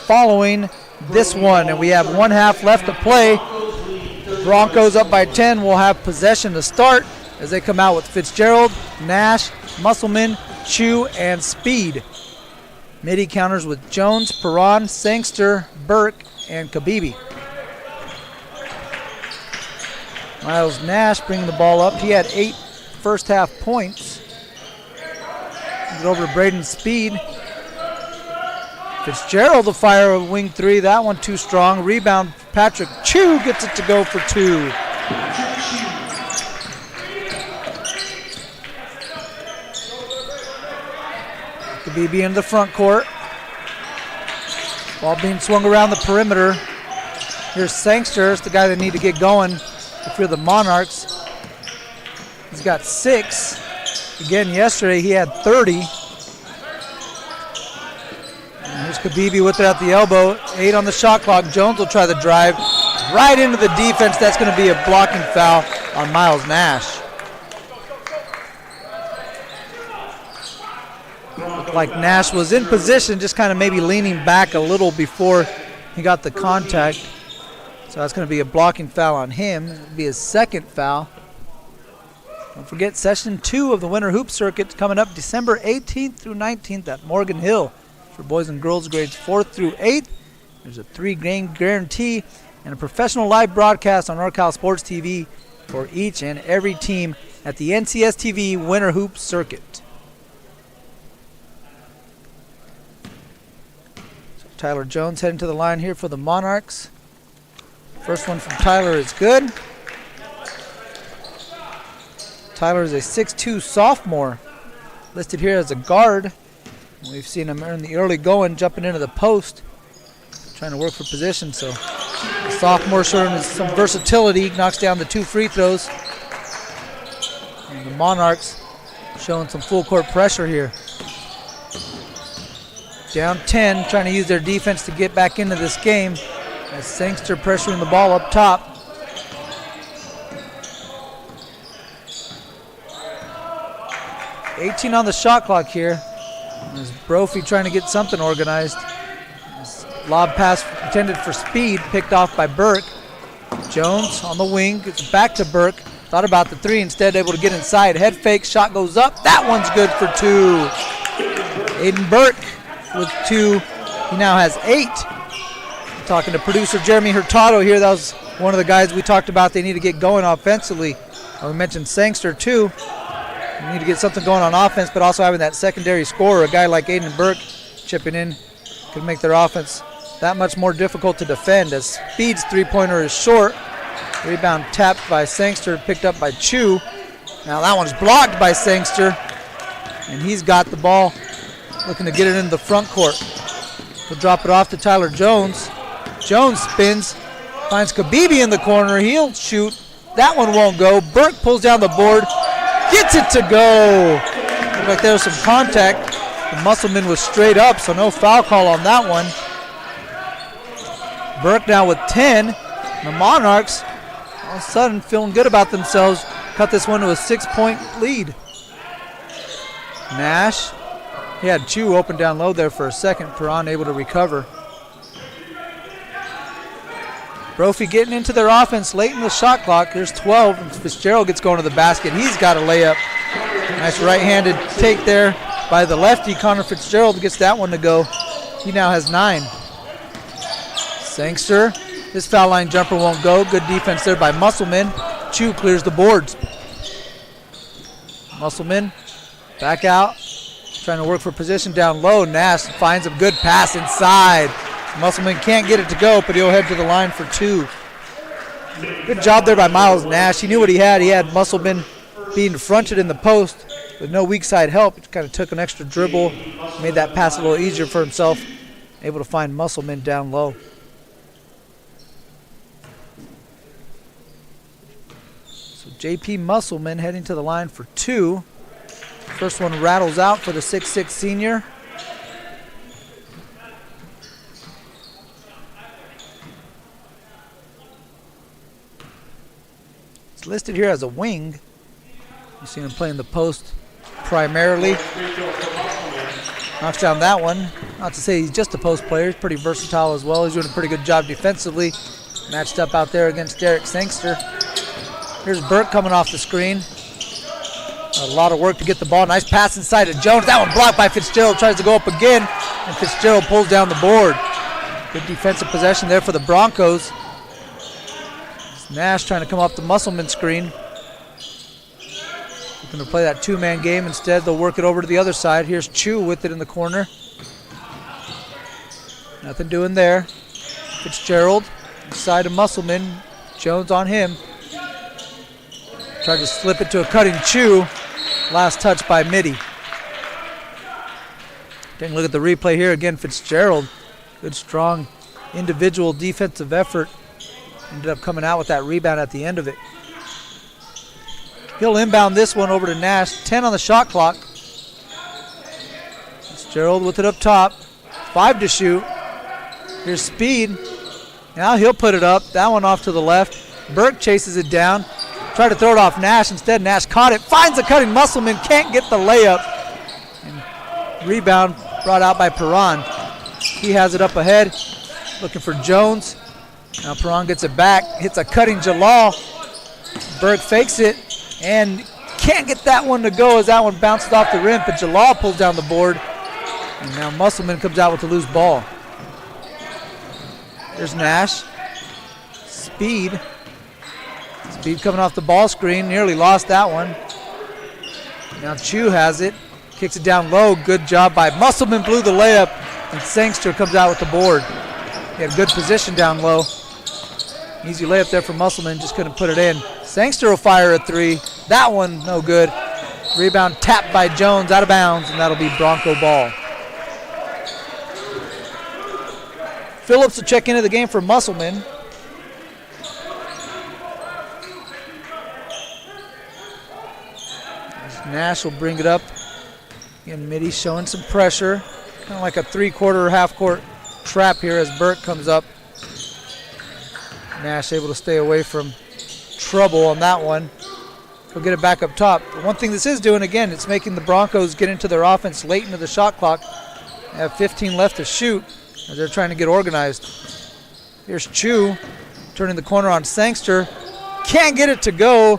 following this one. And we have one half left to play. Broncos up by 10 will have possession to start as they come out with Fitzgerald, Nash, Musselman, Chu, and Speed. Mitty counters with Jones, Perron, Sangster, Burke, and Kabibi. Miles Nash bringing the ball up. He had 8 first half points. Get over to Braden Speed. Fitzgerald to fire a wing three. That one too strong. Rebound, Patrick Chu gets it to go for 2. Kabibi into the front court. Ball being swung around the perimeter. Here's Sangster. It's the guy that need to get going if you're the Monarchs. He's got 6. Again, yesterday he had 30. And here's Kabibi with it at the elbow. 8 on the shot clock. Jones will try the drive right into the defense. That's going to be a blocking foul on Miles Nash. Looked like Nash was in position, just kind of maybe leaning back a little before he got the contact. So that's going to be a blocking foul on him. It'll be his second foul. Don't forget, session 2 of the Winter Hoop Circuit coming up December 18th through 19th at Morgan Hill for boys and girls grades 4th through 8th. There's a 3-game guarantee and a professional live broadcast on NorCal Sports TV for each and every team at the NCS TV Winter Hoop Circuit. So Tyler Jones heading to the line here for the Monarchs. First one from Tyler is good. Tyler is a 6'2 sophomore, listed here as a guard. We've seen him in the early going, jumping into the post, trying to work for position. So the sophomore showing some versatility, knocks down the 2 free throws. And the Monarchs showing some full court pressure here. Down 10, trying to use their defense to get back into this game. As Sangster pressuring the ball up top. $18 on the shot clock here. There's Brophy trying to get something organized. This lob pass intended for Speed, picked off by Burke. Jones on the wing, gets back to Burke. Thought about the 3, instead able to get inside. Head fake, shot goes up. That one's good for 2. Aiden Burke with 2. He now has 8. Talking to producer Jeremy Hurtado here. That was one of the guys we talked about. They need to get going offensively. We mentioned Sangster too. You need to get something going on offense, but also having that secondary scorer, a guy like Aiden Burke chipping in, could make their offense that much more difficult to defend as Speed's 3-pointer is short. Rebound tapped by Sangster, picked up by Chu. Now that one's blocked by Sangster, and he's got the ball looking to get it into the front court. He'll drop it off to Tyler Jones. Jones spins, finds Kabibi in the corner. He'll shoot. That one won't go. Burke pulls down the board, gets it to go. Looks like there was some contact. The Musselman was straight up, so no foul call on that one. Burke now with 10. The Monarchs all of a sudden feeling good about themselves. Cut this one to a 6-point lead. Nash, he had Chu open down low there for a second. Perron able to recover. Brophy getting into their offense late in the shot clock. Here's 12, and Fitzgerald gets going to the basket. He's got a layup. Nice right-handed take there by the lefty. Connor Fitzgerald gets that one to go. He now has 9. Sangster, his foul line jumper won't go. Good defense there by Musselman. Chu clears the boards. Musselman back out, trying to work for position down low. Nash finds a good pass inside. Musselman can't get it to go, but he'll head to the line for 2. Good job there by Miles Nash. He knew what he had. He had Musselman being fronted in the post with no weak side help. He kind of took an extra dribble, made that pass a little easier for himself. Able to find Musselman down low. So JP Musselman heading to the line for 2. First one rattles out for the 6'6" senior. It's listed here as a wing. You've seen him play in the post primarily. Knocks down that one. Not to say he's just a post player. He's pretty versatile as well. He's doing a pretty good job defensively. Matched up out there against Derek Sangster. Here's Burke coming off the screen. A lot of work to get the ball. Nice pass inside to Jones. That one blocked by Fitzgerald. Tries to go up again, and Fitzgerald pulls down the board. Good defensive possession there for the Broncos. It's Nash trying to come off the Musselman screen. Looking to play that 2-man game. Instead, they'll work it over to the other side. Here's Chu with it in the corner. Nothing doing there. Fitzgerald inside to Musselman. Jones on him. Tried to slip it to a cutting Chu. Last touch by Mitty. Taking a look at the replay here again. Fitzgerald, good strong individual defensive effort. Ended up coming out with that rebound at the end of it. He'll inbound this one over to Nash. 10 on the shot clock. Fitzgerald with it up top. 5 to shoot. Here's Speed. Now he'll put it up. That one off to the left. Burke chases it down. Tried to throw it off Nash. Instead, Nash caught it. Finds the cutting Musselman. Can't get the layup. And rebound brought out by Perron. He has it up ahead. Looking for Jones. Now Perron gets it back. Hits a cutting Jalal. Burke fakes it. And can't get that one to go as that one bounced off the rim. But Jalal pulls down the board. And now Musselman comes out with the loose ball. There's Nash. Speed. Speed coming off the ball screen, nearly lost that one. Now Chu has it, kicks it down low. Good job by Musselman, blew the layup, and Sangster comes out with the board. He had good position down low. Easy layup there for Musselman, just couldn't put it in. Sangster will fire a 3. That one, no good. Rebound tapped by Jones, out of bounds, and that'll be Bronco ball. Phillips will check into the game for Musselman. Nash will bring it up. Again, Mitty showing some pressure. Kind of like a 3-quarter, half-court trap here as Burke comes up. Nash able to stay away from trouble on that one. He'll get it back up top. But one thing this is doing, again, it's making the Broncos get into their offense late into the shot clock. They have 15 left to shoot as they're trying to get organized. Here's Chu turning the corner on Sangster. Can't get it to go.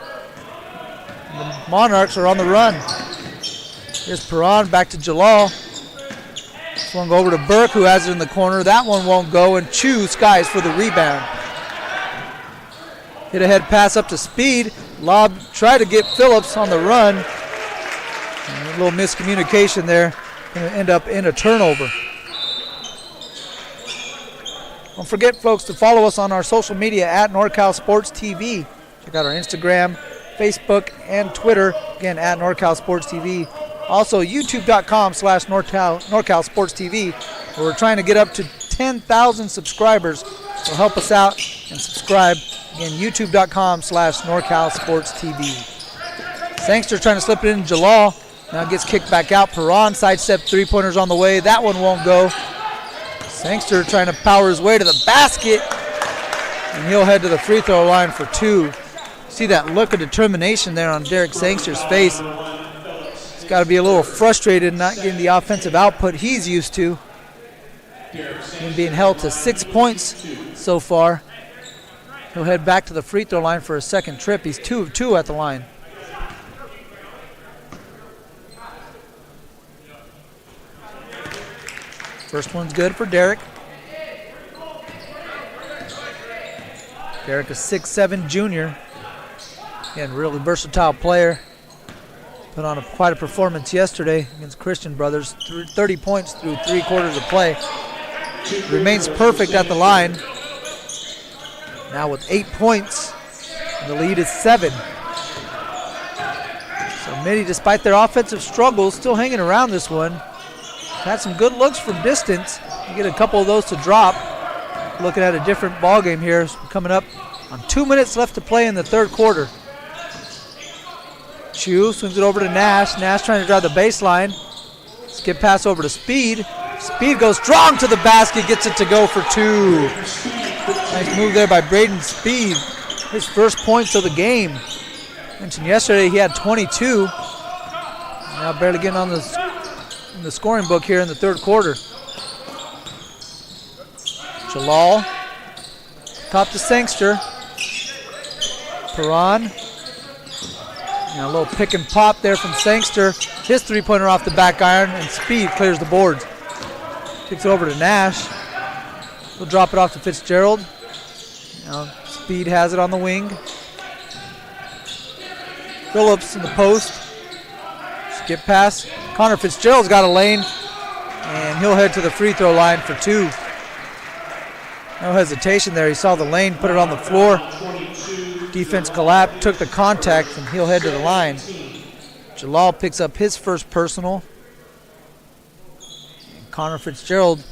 The Monarchs are on the run. Here's Perron back to Jalal. Swung over to Burke, who has it in the corner. That one won't go, and Chu skies for the rebound. Hit a head pass up to Speed. Lob tried to get Phillips on the run. And a little miscommunication there. Going to end up in a turnover. Don't forget, folks, to follow us on our social media at NorCal Sports TV. Check out our Instagram, Facebook, and Twitter. Again, at NorCal Sports TV. Also, youtube.com/NorCal Sports TV, where we're trying to get up to 10,000 subscribers. So help us out and subscribe. Again, youtube.com/NorCal Sports TV. Sangster trying to slip it in. Jalal Now gets kicked back out. Perron sidestep three-pointers on the way. That one won't go. Sangster trying to power his way to the basket. And he'll head to the free throw line for 2. See that look of determination there on Derek Sangster's face. He's got to be a little frustrated not getting the offensive output he's used to. And being held to 6 points so far. He'll head back to the free throw line for a second trip. He's 2 of 2 at the line. First one's good for Derek. Derek, a 6'7" junior. Again, really versatile player. Put on quite a performance yesterday against Christian Brothers. 30 points through 3 quarters of play. Remains perfect at the line. Now with 8 points, the lead is 7. So Mitty, despite their offensive struggles, still hanging around this one. Had some good looks from distance. You get a couple of those to drop. Looking at a different ball game here. Coming up on 2 minutes left to play in the third quarter. Chu swings it over to Nash. Nash trying to drive the baseline. Skip pass over to Speed. Speed goes strong to the basket, gets it to go for 2. Nice move there by Braden Speed. His first points of the game. Mentioned yesterday he had 22. Now barely getting on in the scoring book here in the third quarter. Jalal, top to Sangster. Perron. And a little pick and pop there from Sangster. His three-pointer off the back iron, and Speed clears the boards. Kicks it over to Nash. He'll drop it off to Fitzgerald. Now Speed has it on the wing. Phillips in the post. Skip pass. Connor Fitzgerald's got a lane, and he'll head to the free throw line for 2. No hesitation there. He saw the lane, put it on the floor. Defense collapsed, took the contact, and he'll head to the line. Jalal picks up his first personal. And Connor Fitzgerald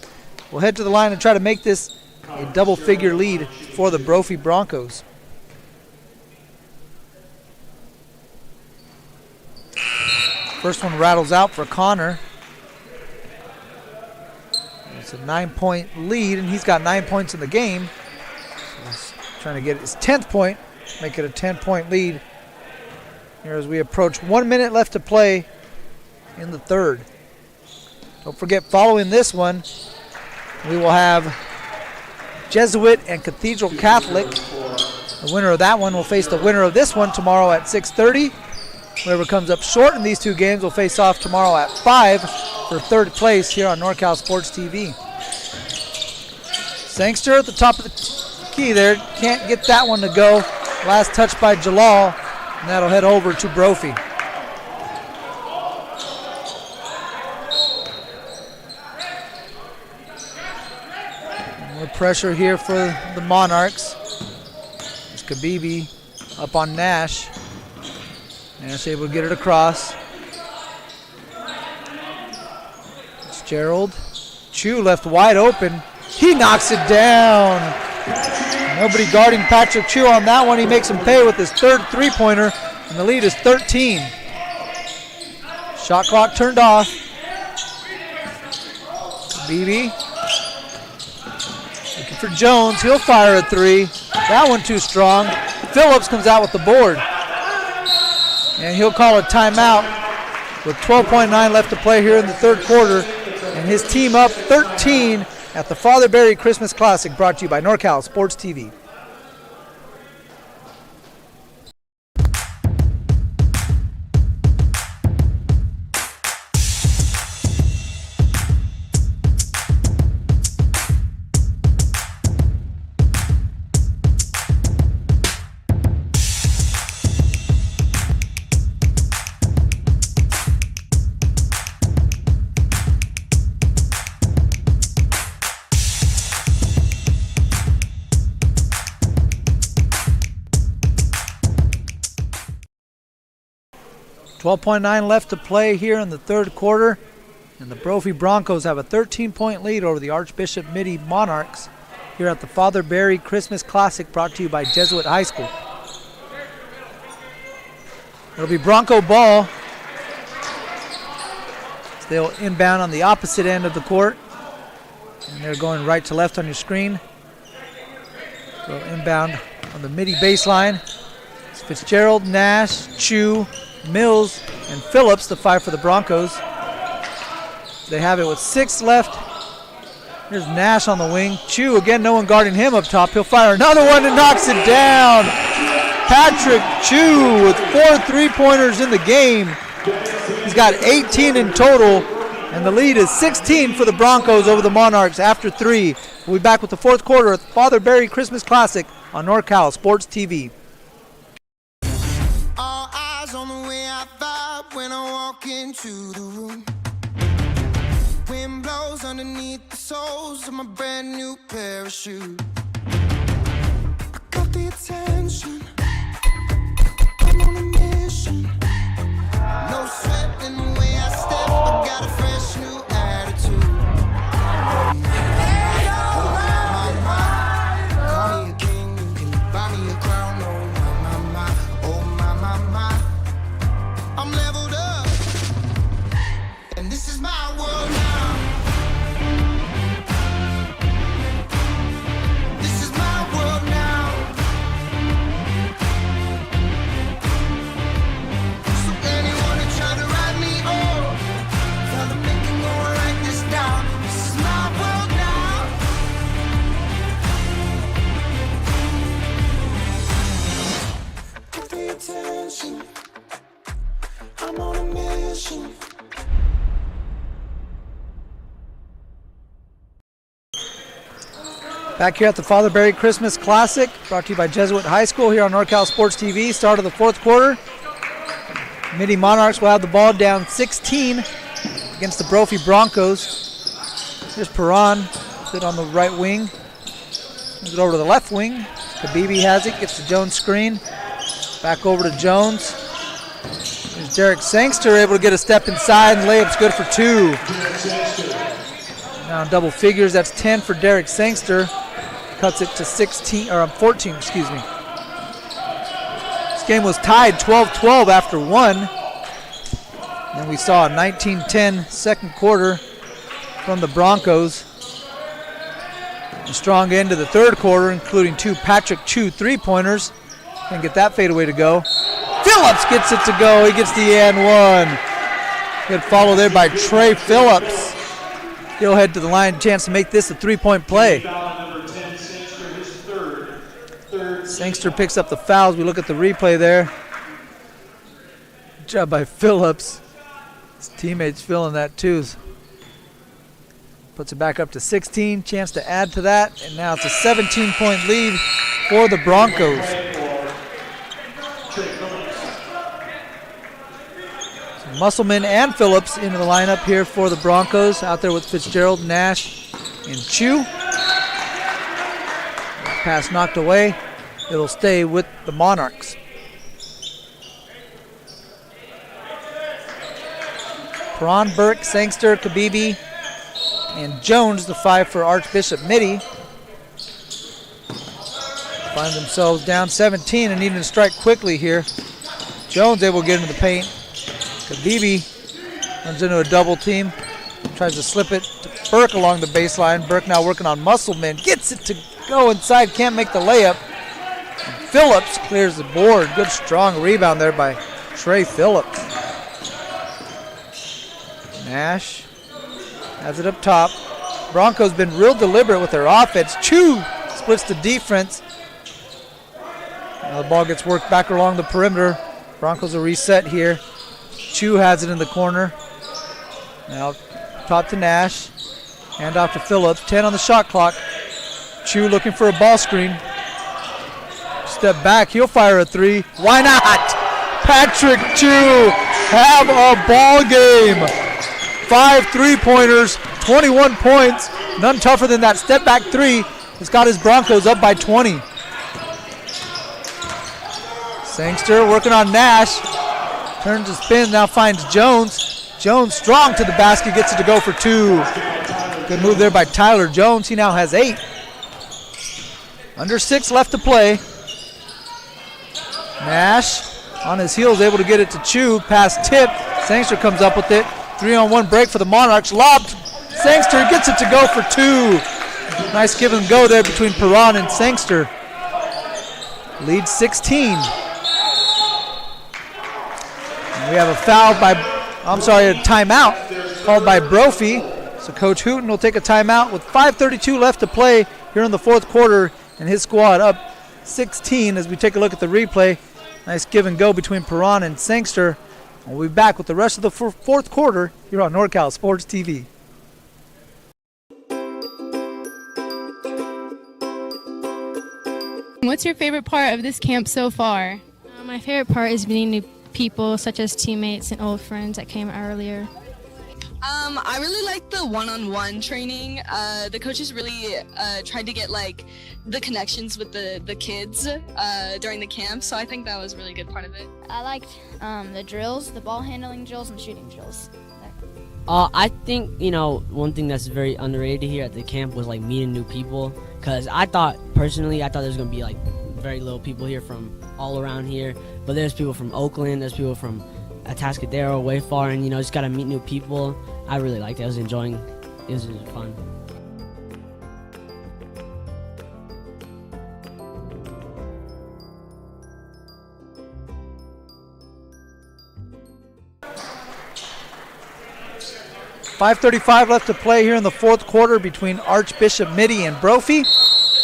will head to the line and try to make this a double-figure lead for the Brophy Broncos. First one rattles out for Connor. It's a 9-point lead, and he's got 9 points in the game. So he's trying to get his 10th point, make it a 10-point lead here as we approach 1 minute left to play in the third. Don't forget, following this one, we will have Jesuit and Cathedral Catholic. The winner of that one will face the winner of this one tomorrow at 6:30. Whoever comes up short in these two games will face off tomorrow at 5 for third place here on NorCal Sports TV. Sangster at the top of the key there. Can't get that one to go. Last touch by Jalal, and that'll head over to Brophy. More pressure here for the Monarchs. There's Kabibi up on Nash. Nash able to get it across. Fitzgerald. Chu left wide open. He knocks it down. Nobody guarding Patrick Chu on that one. He makes him pay with his third three-pointer, and the lead is 13. Shot clock turned off. Beebe looking for Jones. He'll fire a 3. That one too strong. Phillips comes out with the board. And he'll call a timeout with 12.9 left to play here in the third quarter. And his team up 13 at the Father Barry Christmas Classic, brought to you by NorCal Sports TV. .9 left to play here in the third quarter, and the Brophy Broncos have a 13-point lead over the Archbishop Mitty Monarchs here at the Father Barry Christmas Classic, brought to you by Jesuit High School. It'll be Bronco ball. They'll inbound on the opposite end of the court. And they're going right to left on your screen. They'll inbound on the Mitty baseline. It's Fitzgerald, Nash, Chu, Mills, and Phillips, the 5 for the Broncos. They have it with 6 left. Here's Nash on the wing. Chu, again, no one guarding him up top. He'll fire another one and knocks it down. Patrick Chu with 4 3-pointers in the game. He's got 18 in total, and the lead is 16 for the Broncos over the Monarchs after 3. We'll be back with the fourth quarter of Father Barry Christmas Classic on NorCal Sports TV. All eyes on the way I vibe when I walk into the room. Wind blows underneath the soles of my brand new pair of shoes. I got the attention. I'm on a mission. No sweat in the way I step. I got a fresh new attitude. Hey, oh, my. Call me a king, you can buy me a crown. Oh, my. I'm leveled up, and this is my world now. This is my world now. So anyone who tried to write me off, tell them they can go and write this down. This is my world now. Get the attention. I'm on a mission. Back here at the Father Barry Christmas Classic, brought to you by Jesuit High School here on NorCal Sports TV. Start of the fourth quarter. Mitty Monarchs will have the ball down 16 against the Brophy Broncos. Here's Perron, sit on the right wing. Moves it over to the left wing. Kabibi has it, gets the Jones screen. Back over to Jones. There's Derek Sangster able to get a step inside, and layup's good for 2. Now in double figures, that's 10 for Derek Sangster. Cuts it to 14, excuse me. This game was tied 12-12 after 1. Then we saw a 19-10 second quarter from the Broncos. A strong end to the third quarter, including 2 Patrick Chu 3-pointers. Can't get that fadeaway to go. Phillips gets it to go. He gets the and one. Good follow there by Trey Phillips. He'll head to the line, chance to make this a 3-point play. Sangster picks up the fouls. We look at the replay there. Good job by Phillips. His teammates feeling that too. Puts it back up to 16. Chance to add to that. And now it's a 17-point lead for the Broncos. So Musselman and Phillips into the lineup here for the Broncos. Out there with Fitzgerald, Nash, and Chu. Pass knocked away. It'll stay with the Monarchs. Perron, Burke, Sangster, Kabibi, and Jones, the 5 for Archbishop Mitty. Find themselves down 17 and needing to strike quickly here. Jones able to get into the paint. Kabibi runs into a double team. Tries to slip it to Burke along the baseline. Burke now working on Musselman. Gets it to go inside. Can't make the layup. And Phillips clears the board. Good strong rebound there by Trey Phillips. Nash has it up top. Broncos been real deliberate with their offense. Chu splits the defense. Now the ball gets worked back along the perimeter. Broncos will reset here. Chu has it in the corner. Now top to Nash. Hand off to Phillips. 10 on the shot clock. Chu looking for a ball screen. Step back. He'll fire a 3. Why not? Patrick Chu have a ball game. 5 3-pointers, 21 points. None tougher than that step back 3. It's got his Broncos up by 20. Sangster working on Nash. Turns to spin, now finds Jones. Jones strong to the basket, gets it to go for 2. Good move there by Tyler Jones. He now has 8. Under 6 left to play. Nash on his heels, able to get it to Chu. Pass tip. Sangster comes up with it. 3-on-1 break for the Monarchs. Lobbed. Sangster gets it to go for 2. Nice give and go there between Perron and Sangster. Lead 16. And we have a timeout called by Brophy. So Coach Hooten will take a timeout with 5:32 left to play here in the fourth quarter, and his squad up 16 as we take a look at the replay. Nice give and go between Perron and Sangster. We'll be back with the rest of the fourth quarter here on NorCal Sports TV. What's your favorite part of this camp so far? My favorite part is meeting new people, such as teammates and old friends that came earlier. I really like the one-on-one training. The coaches really tried to get like the connections with the kids during the camp, so I think that was a really good part of it. I liked the drills, the ball handling drills, and shooting drills. I think, one thing that's very underrated here at the camp was like meeting new people, because I thought there was going to be like very little people here from all around here, but there's people from Oakland, there's people from Atascadero, way far, and just got to meet new people. I really liked it. I was enjoying it. It was fun. .535 left to play here in the fourth quarter between Archbishop, Mitty, and Brophy.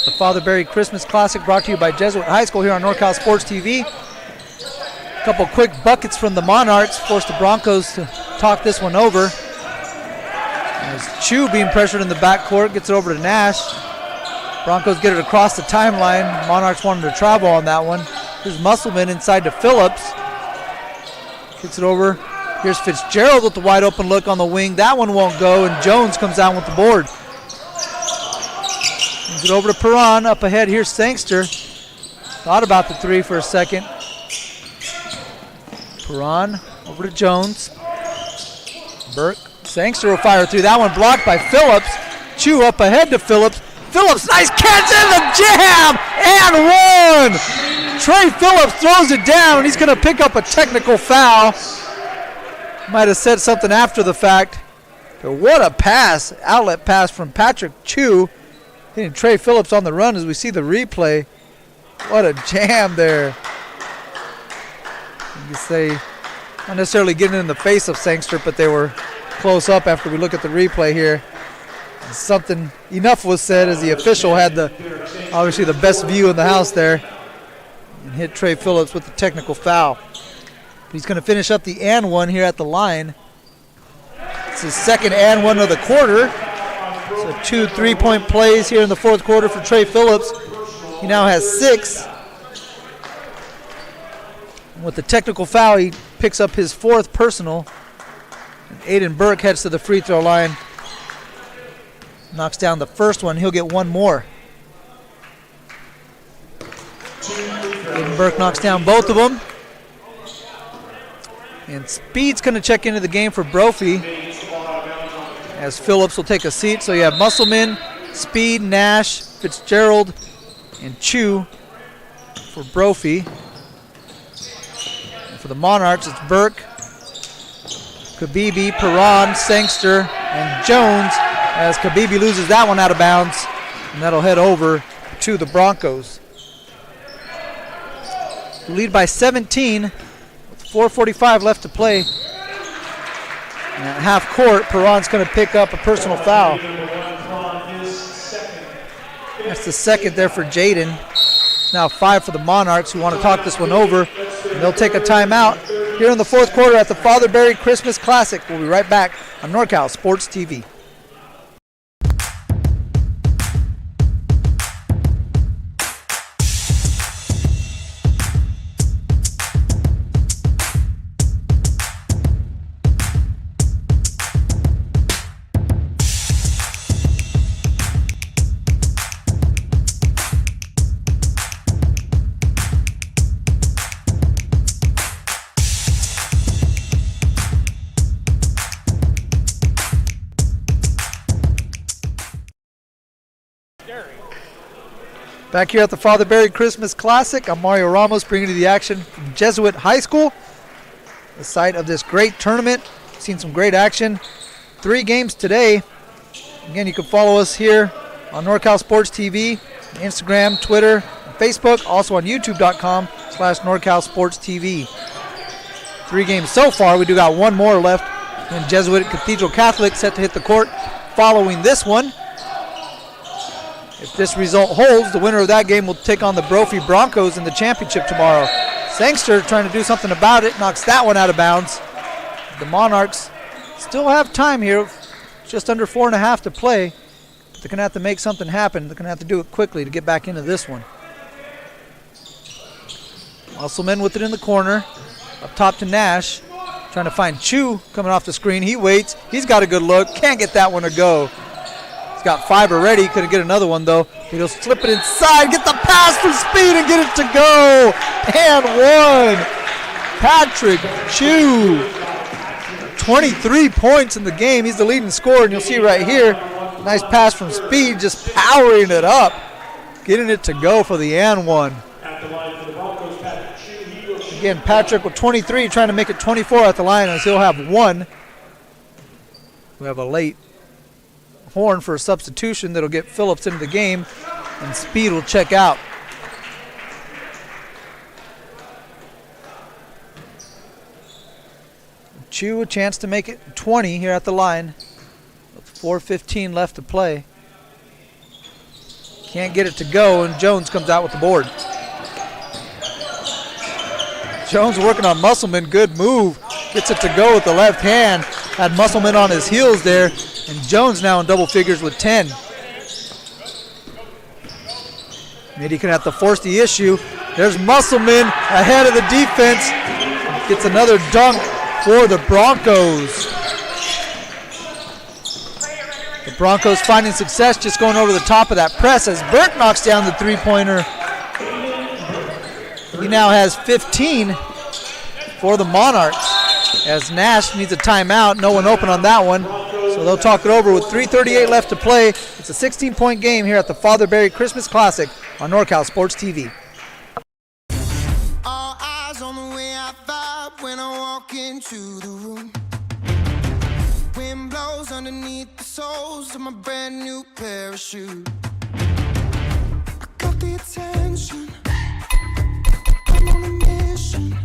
The Father Barry Christmas Classic brought to you by Jesuit High School here on NorCal Sports TV. A couple quick buckets from the Monarchs forced the Broncos to talk this one over. As Chu being pressured in the backcourt, gets it over to Nash. Broncos get it across the timeline. Monarchs wanted to travel on that one. Here's Musselman inside to Phillips. Gets it over. Here's Fitzgerald with the wide open look on the wing. That one won't go, and Jones comes down with the board. Moves it over to Perron. Up ahead, here's Sangster. Thought about the three for a second. Perron over to Jones. Burke. Sangster will fire through. That one blocked by Phillips. Chu up ahead to Phillips. Phillips, nice catch in the jam! And one! Trey Phillips throws it down. He's going to pick up a technical foul. Might have said something after the fact. But what a pass. Outlet pass from Patrick Chu. Hitting Trey Phillips on the run as we see the replay. What a jam there. You can say, not necessarily getting in the face of Sangster, but they were close up after we look at the replay here. Something, enough was said as the official had obviously the best view in the house there. And hit Trey Phillips with the technical foul. He's going to finish up the and one here at the line. It's his second and one of the quarter. So 2 3-point plays here in the fourth quarter for Trey Phillips. He now has 6. And with the technical foul, he picks up his 4th personal. And Aiden Burke heads to the free throw line. Knocks down the first one. He'll get one more. Aiden Burke knocks down both of them. And Speed's going to check into the game for Brophy as Phillips will take a seat. So you have Musselman, Speed, Nash, Fitzgerald, and Chu for Brophy. And for the Monarchs, it's Burke, Kabibi, Perron, Sangster, and Jones as Kabibi loses that one out of bounds. And that'll head over to the Broncos. We lead by 17. 4:45 left to play. And at half court, Perron's going to pick up a personal foul. That's the second there for Jaden. Now 5 for the Monarchs who want to talk this one over. And they'll take a timeout here in the fourth quarter at the Father Barry Christmas Classic. We'll be right back on NorCal Sports TV. Back here at the Father Barry Christmas Classic, I'm Mario Ramos bringing you the action from Jesuit High School, the site of this great tournament. Seen some great action. 3 games today. Again, you can follow us here on NorCal Sports TV, Instagram, Twitter, and Facebook, also on youtube.com/NorCal Sports TV. 3 games so far. We do got 1 more left. And Jesuit Cathedral Catholic set to hit the court following this one. If this result holds, the winner of that game will take on the Brophy Broncos in the championship tomorrow. Sangster trying to do something about it, knocks that one out of bounds. The Monarchs still have time here, just under 4.5 to play. But they're going to have to make something happen. They're going to have to do it quickly to get back into this one. Musselman with it in the corner. Up top to Nash. Trying to find Chu coming off the screen. He waits. He's got a good look. Can't get that one to go. He's got 5 already. Couldn't get another one, though. He'll slip it inside, get the pass for speed, and get it to go. And 1. Patrick Chu. 23 points in the game. He's the leading scorer, and you'll see right here, nice pass from Speed, just powering it up, getting it to go for the and 1. Again, Patrick with 23, trying to make it 24 at the line, as he'll have 1. We have a late horn for a substitution that'll get Phillips into the game, and Speed will check out. Chu a chance to make it 20 here at the line. With 4:15 left to play. Can't get it to go, and Jones comes out with the board. Jones working on Musselman. Good move. Gets it to go with the left hand. Had Musselman on his heels there, and Jones now in double figures with 10. Mitty can have to force the issue. There's Musselman ahead of the defense. Gets another dunk for the Broncos. The Broncos finding success, just going over the top of that press as Burke knocks down the three-pointer. He now has 15 for the Monarchs, as Nash needs a timeout. No one open on that one, so they'll talk it over with 3:38 left to play. It's a 16-point game here at the Father Barry Christmas Classic on NorCal Sports TV. All eyes on the way I vibe when I walk into the room. Wind blows underneath the soles of my brand new pair of shoes. I got the attention. I'm on a mission.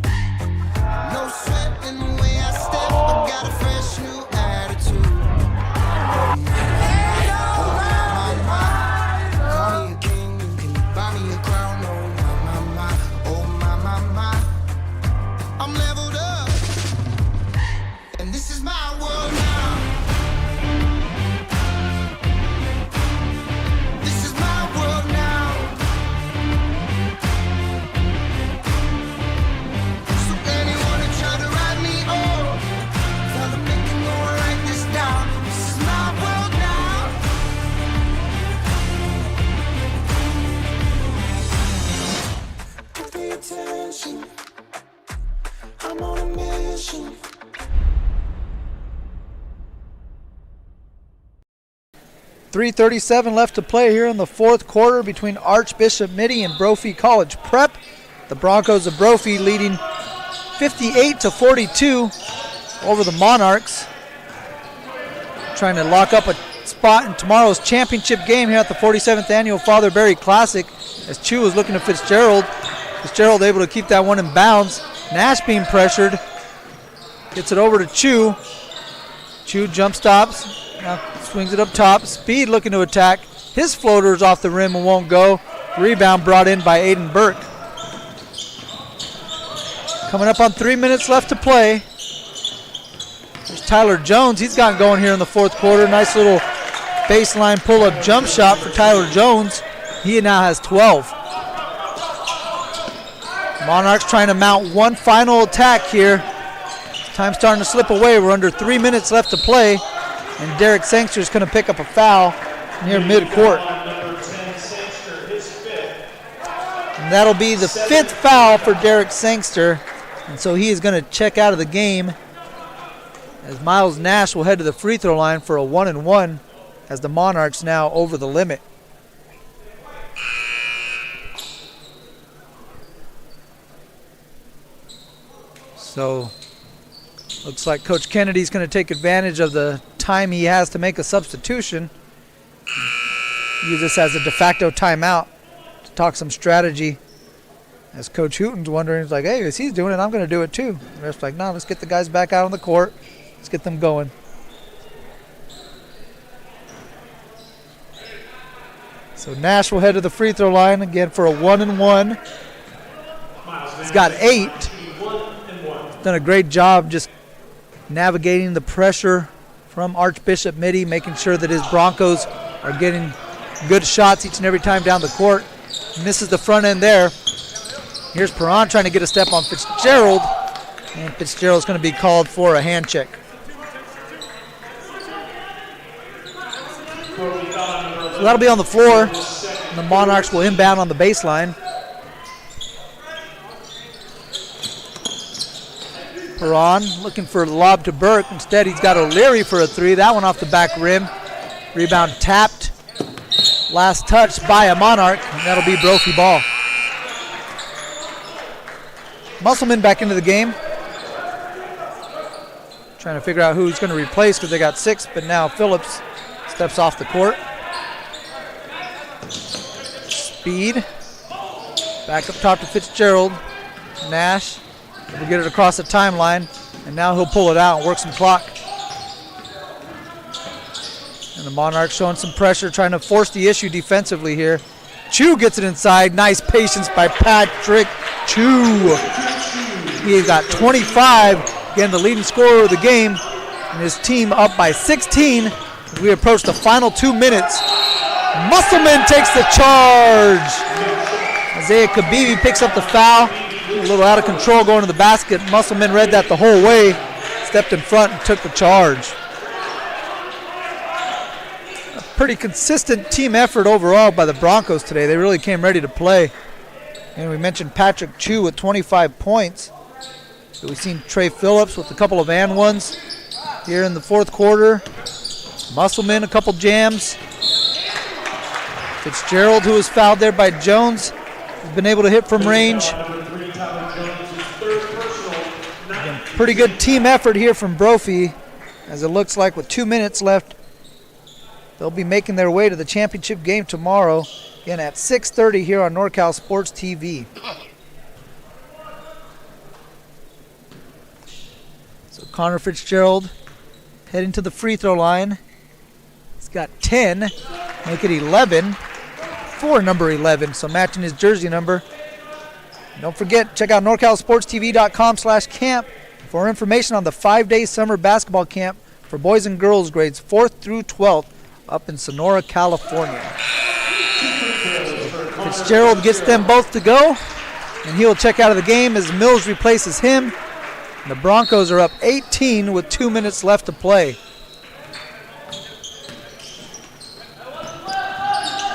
No sweat in the way I step. I got a fresh new attitude. Hey, oh my, call me a king, you can buy me a crown. Oh my, I'm leveled up, and this is my world now. This is my world now. So anyone who try to write me off, tell them they can go and write this down. This is my world now. Get the attention. I'm on a mission. .337 left to play here in the fourth quarter between Archbishop Mitty and Brophy College Prep. The Broncos of Brophy leading 58-42 over the Monarchs. Trying to lock up a spot in tomorrow's championship game here at the 47th Annual Father Barry Classic, as Chu is looking to Fitzgerald. Fitzgerald able to keep that one in bounds. Nash being pressured. Gets it over to Chu. Chu jump stops. Now swings it up top. Speed looking to attack. His floater is off the rim and won't go. Rebound brought in by Aiden Burke. Coming up on 3 minutes left to play. There's Tyler Jones. He's gotten going here in the fourth quarter. Nice little baseline pull-up jump shot for Tyler Jones. He now has 12. Monarchs trying to mount one final attack here. Time starting to slip away. We're under 3 minutes left to play. And Derek Sangster is going to pick up a foul near midcourt. And that'll be the 5th foul for Derek Sangster. And so he is going to check out of the game, as Miles Nash will head to the free throw line for a 1-and-1, as the Monarchs now over the limit. So Looks like Coach Kennedy's going to take advantage of the time he has to make a substitution. Use this as a de facto timeout to talk some strategy. As Coach Hooten's wondering, he's like, hey, as he's doing it, I'm going to do it too. The ref's like, no, let's get the guys back out on the court. Let's get them going. So Nash will head to the free throw line again for a 1-and-1. He's got 8. He's done a great job just navigating the pressure from Archbishop Mitty, making sure that his Broncos are getting good shots each and every time down the court. Misses the front end there. Here's Perron trying to get a step on Fitzgerald, and Fitzgerald's going to be called for a hand check. So that'll be on the floor, and the Monarchs will inbound on the baseline. Perron looking for the lob to Burke. Instead, he's got O'Leary for a 3. That one off the back rim. Rebound tapped. Last touch by a Monarch, and that'll be Brophy ball. Musselman back into the game. Trying to figure out who he's going to replace because they got 6, but now Phillips steps off the court. Speed. Back up top to Fitzgerald. Nash will get it across the timeline, and now he'll pull it out and work some clock. And the Monarchs showing some pressure, trying to force the issue defensively here. Chu gets it inside. Nice patience by Patrick Chu. He got 25, again the leading scorer of the game, and his team up by 16 as we approach the final 2 minutes. Musselman takes the charge. Isaiah Kabibi picks up the foul. A little out of control going to the basket. Musselman read that the whole way, stepped in front and took the charge. A pretty consistent team effort overall by the Broncos today. They really came ready to play. And we mentioned Patrick Chu with 25 points. So we've seen Trey Phillips with a couple of and ones here in the fourth quarter. Musselman, a couple jams. Fitzgerald, who was fouled there by Jones, has been able to hit from range. Again, pretty good team effort here from Brophy, as it looks like with 2 minutes left. They'll be making their way to the championship game tomorrow, again at 6:30 here on NorCal Sports TV. So Connor Fitzgerald heading to the free throw line. He's got 10, make it 11 for number 11, so matching his jersey number. And don't forget, check out NorCalSportsTV.com/camp for information on the 5-day summer basketball camp for boys and girls grades 4th through 12th up in Sonora, California. Fitzgerald gets them both to go, and he'll check out of the game as Mills replaces him. And the Broncos are up 18 with 2 minutes left to play.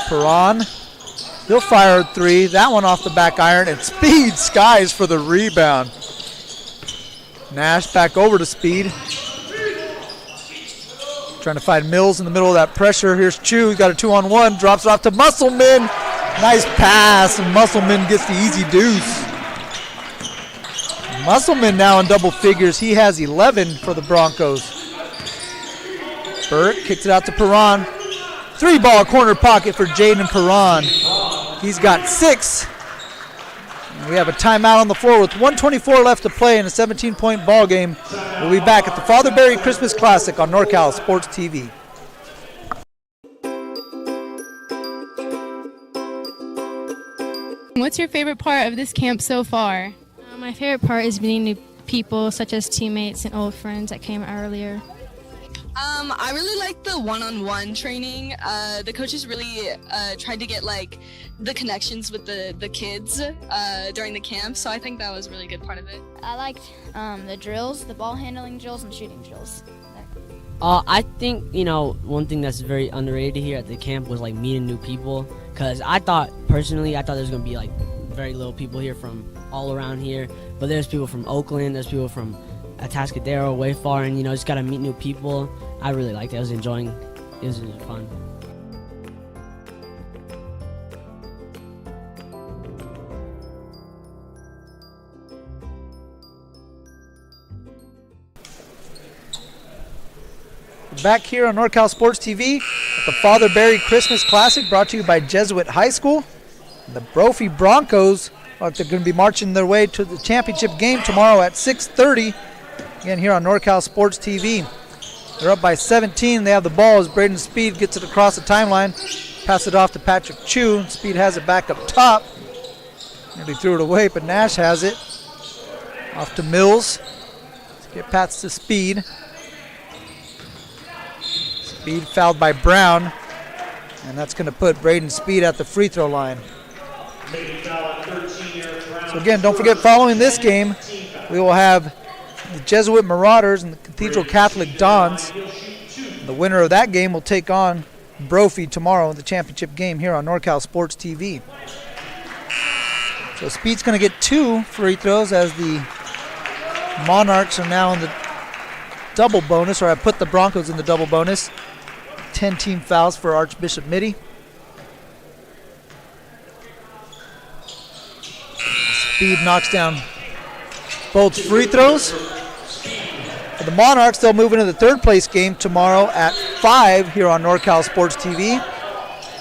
Perron, he'll fire a 3. That one off the back iron, and Speed skies for the rebound. Nash back over to Speed. Trying to find Mills in the middle of that pressure. Here's Chu, he's got a 2-on-1, drops it off to Musselman. Nice pass, and Musselman gets the easy deuce. Musselman now in double figures. He has 11 for the Broncos. Burke kicks it out to Perron. 3-ball corner pocket for Jaden Perron. He's got 6. And we have a timeout on the floor with 1:24 left to play in a 17-point ball game. We'll be back at the Father Barry Christmas Classic on NorCal Sports TV. What's your favorite part of this camp so far? My favorite part is meeting new people, such as teammates and old friends that came earlier. I really like the one-on-one training. The coaches really tried to get like the connections with the kids during the camp, so I think that was a really good part of it. I liked the drills, the ball handling drills, and shooting drills. I think, one thing that's very underrated here at the camp was like meeting new people, because personally I thought there was going to be like very little people here from all around here, but there's people from Oakland, there's people from Atascadero, way far, and just got to meet new people. I really liked it. I was enjoying it. It was really fun. We're back here on NorCal Sports TV at the Father Barry Christmas Classic, brought to you by Jesuit High School. The Brophy Broncos are going to be marching their way to the championship game tomorrow at 6:30. Again, here on NorCal Sports TV. They're up by 17. They have the ball as Braden Speed gets it across the timeline. Pass it off to Patrick Chu. Speed has it back up top. Nearly threw it away, but Nash has it. Off to Mills. Let's get pats to Speed. Speed fouled by Brown. And that's going to put Braden Speed at the free throw line. So again, don't forget, following this game, we will have the Jesuit Marauders and the Cathedral Catholic Dons. The winner of that game will take on Brophy tomorrow in the championship game here on NorCal Sports TV. So Speed's going to get 2 free throws as the Monarchs are now in the double bonus, or I put the Broncos in the double bonus. 10 team fouls for Archbishop Mitty. Speed knocks down both free throws. For the Monarchs, they'll move into the third place game tomorrow at 5 here on NorCal Sports TV.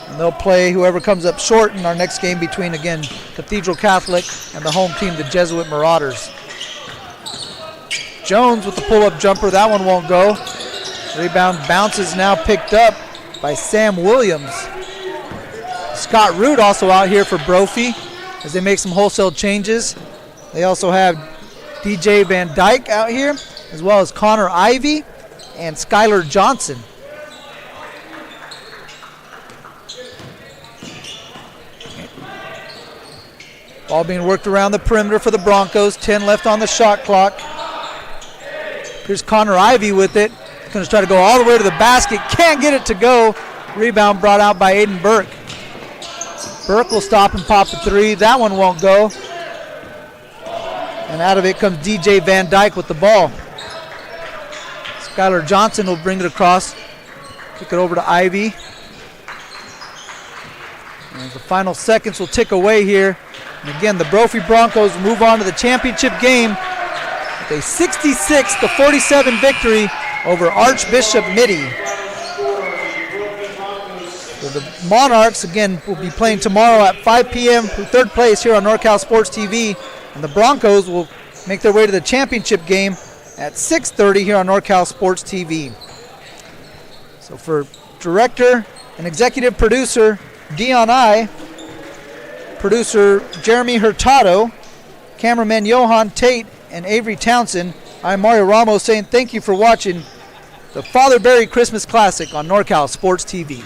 And they'll play whoever comes up short in our next game between, again, Cathedral Catholic and the home team, the Jesuit Marauders. Jones with the pull-up jumper. That one won't go. Rebound bounces now picked up by Sam Williams. Scott Root also out here for Brophy as they make some wholesale changes. They also have DJ Van Dyke out here, as well as Connor Ivey and Skylar Johnson. Ball being worked around the perimeter for the Broncos. 10 left on the shot clock. Here's Connor Ivey with it. Going to try to go all the way to the basket. Can't get it to go. Rebound brought out by Aiden Burke. Burke will stop and pop the 3. That one won't go. And out of it comes DJ Van Dyke with the ball. Skylar Johnson will bring it across. Kick it over to Ivey. And the final seconds will tick away here. And again, the Brophy Broncos move on to the championship game with a 66-47 victory over Archbishop Mitty. So the Monarchs, again, will be playing tomorrow at 5 p.m. for third place here on NorCal Sports TV. And the Broncos will make their way to the championship game at 6:30 here on NorCal Sports TV. So for director and executive producer Dion I, producer Jeremy Hurtado, cameraman Johan Tate, and Avery Townsend, I'm Mario Ramos saying thank you for watching the Father Barry Christmas Classic on NorCal Sports TV.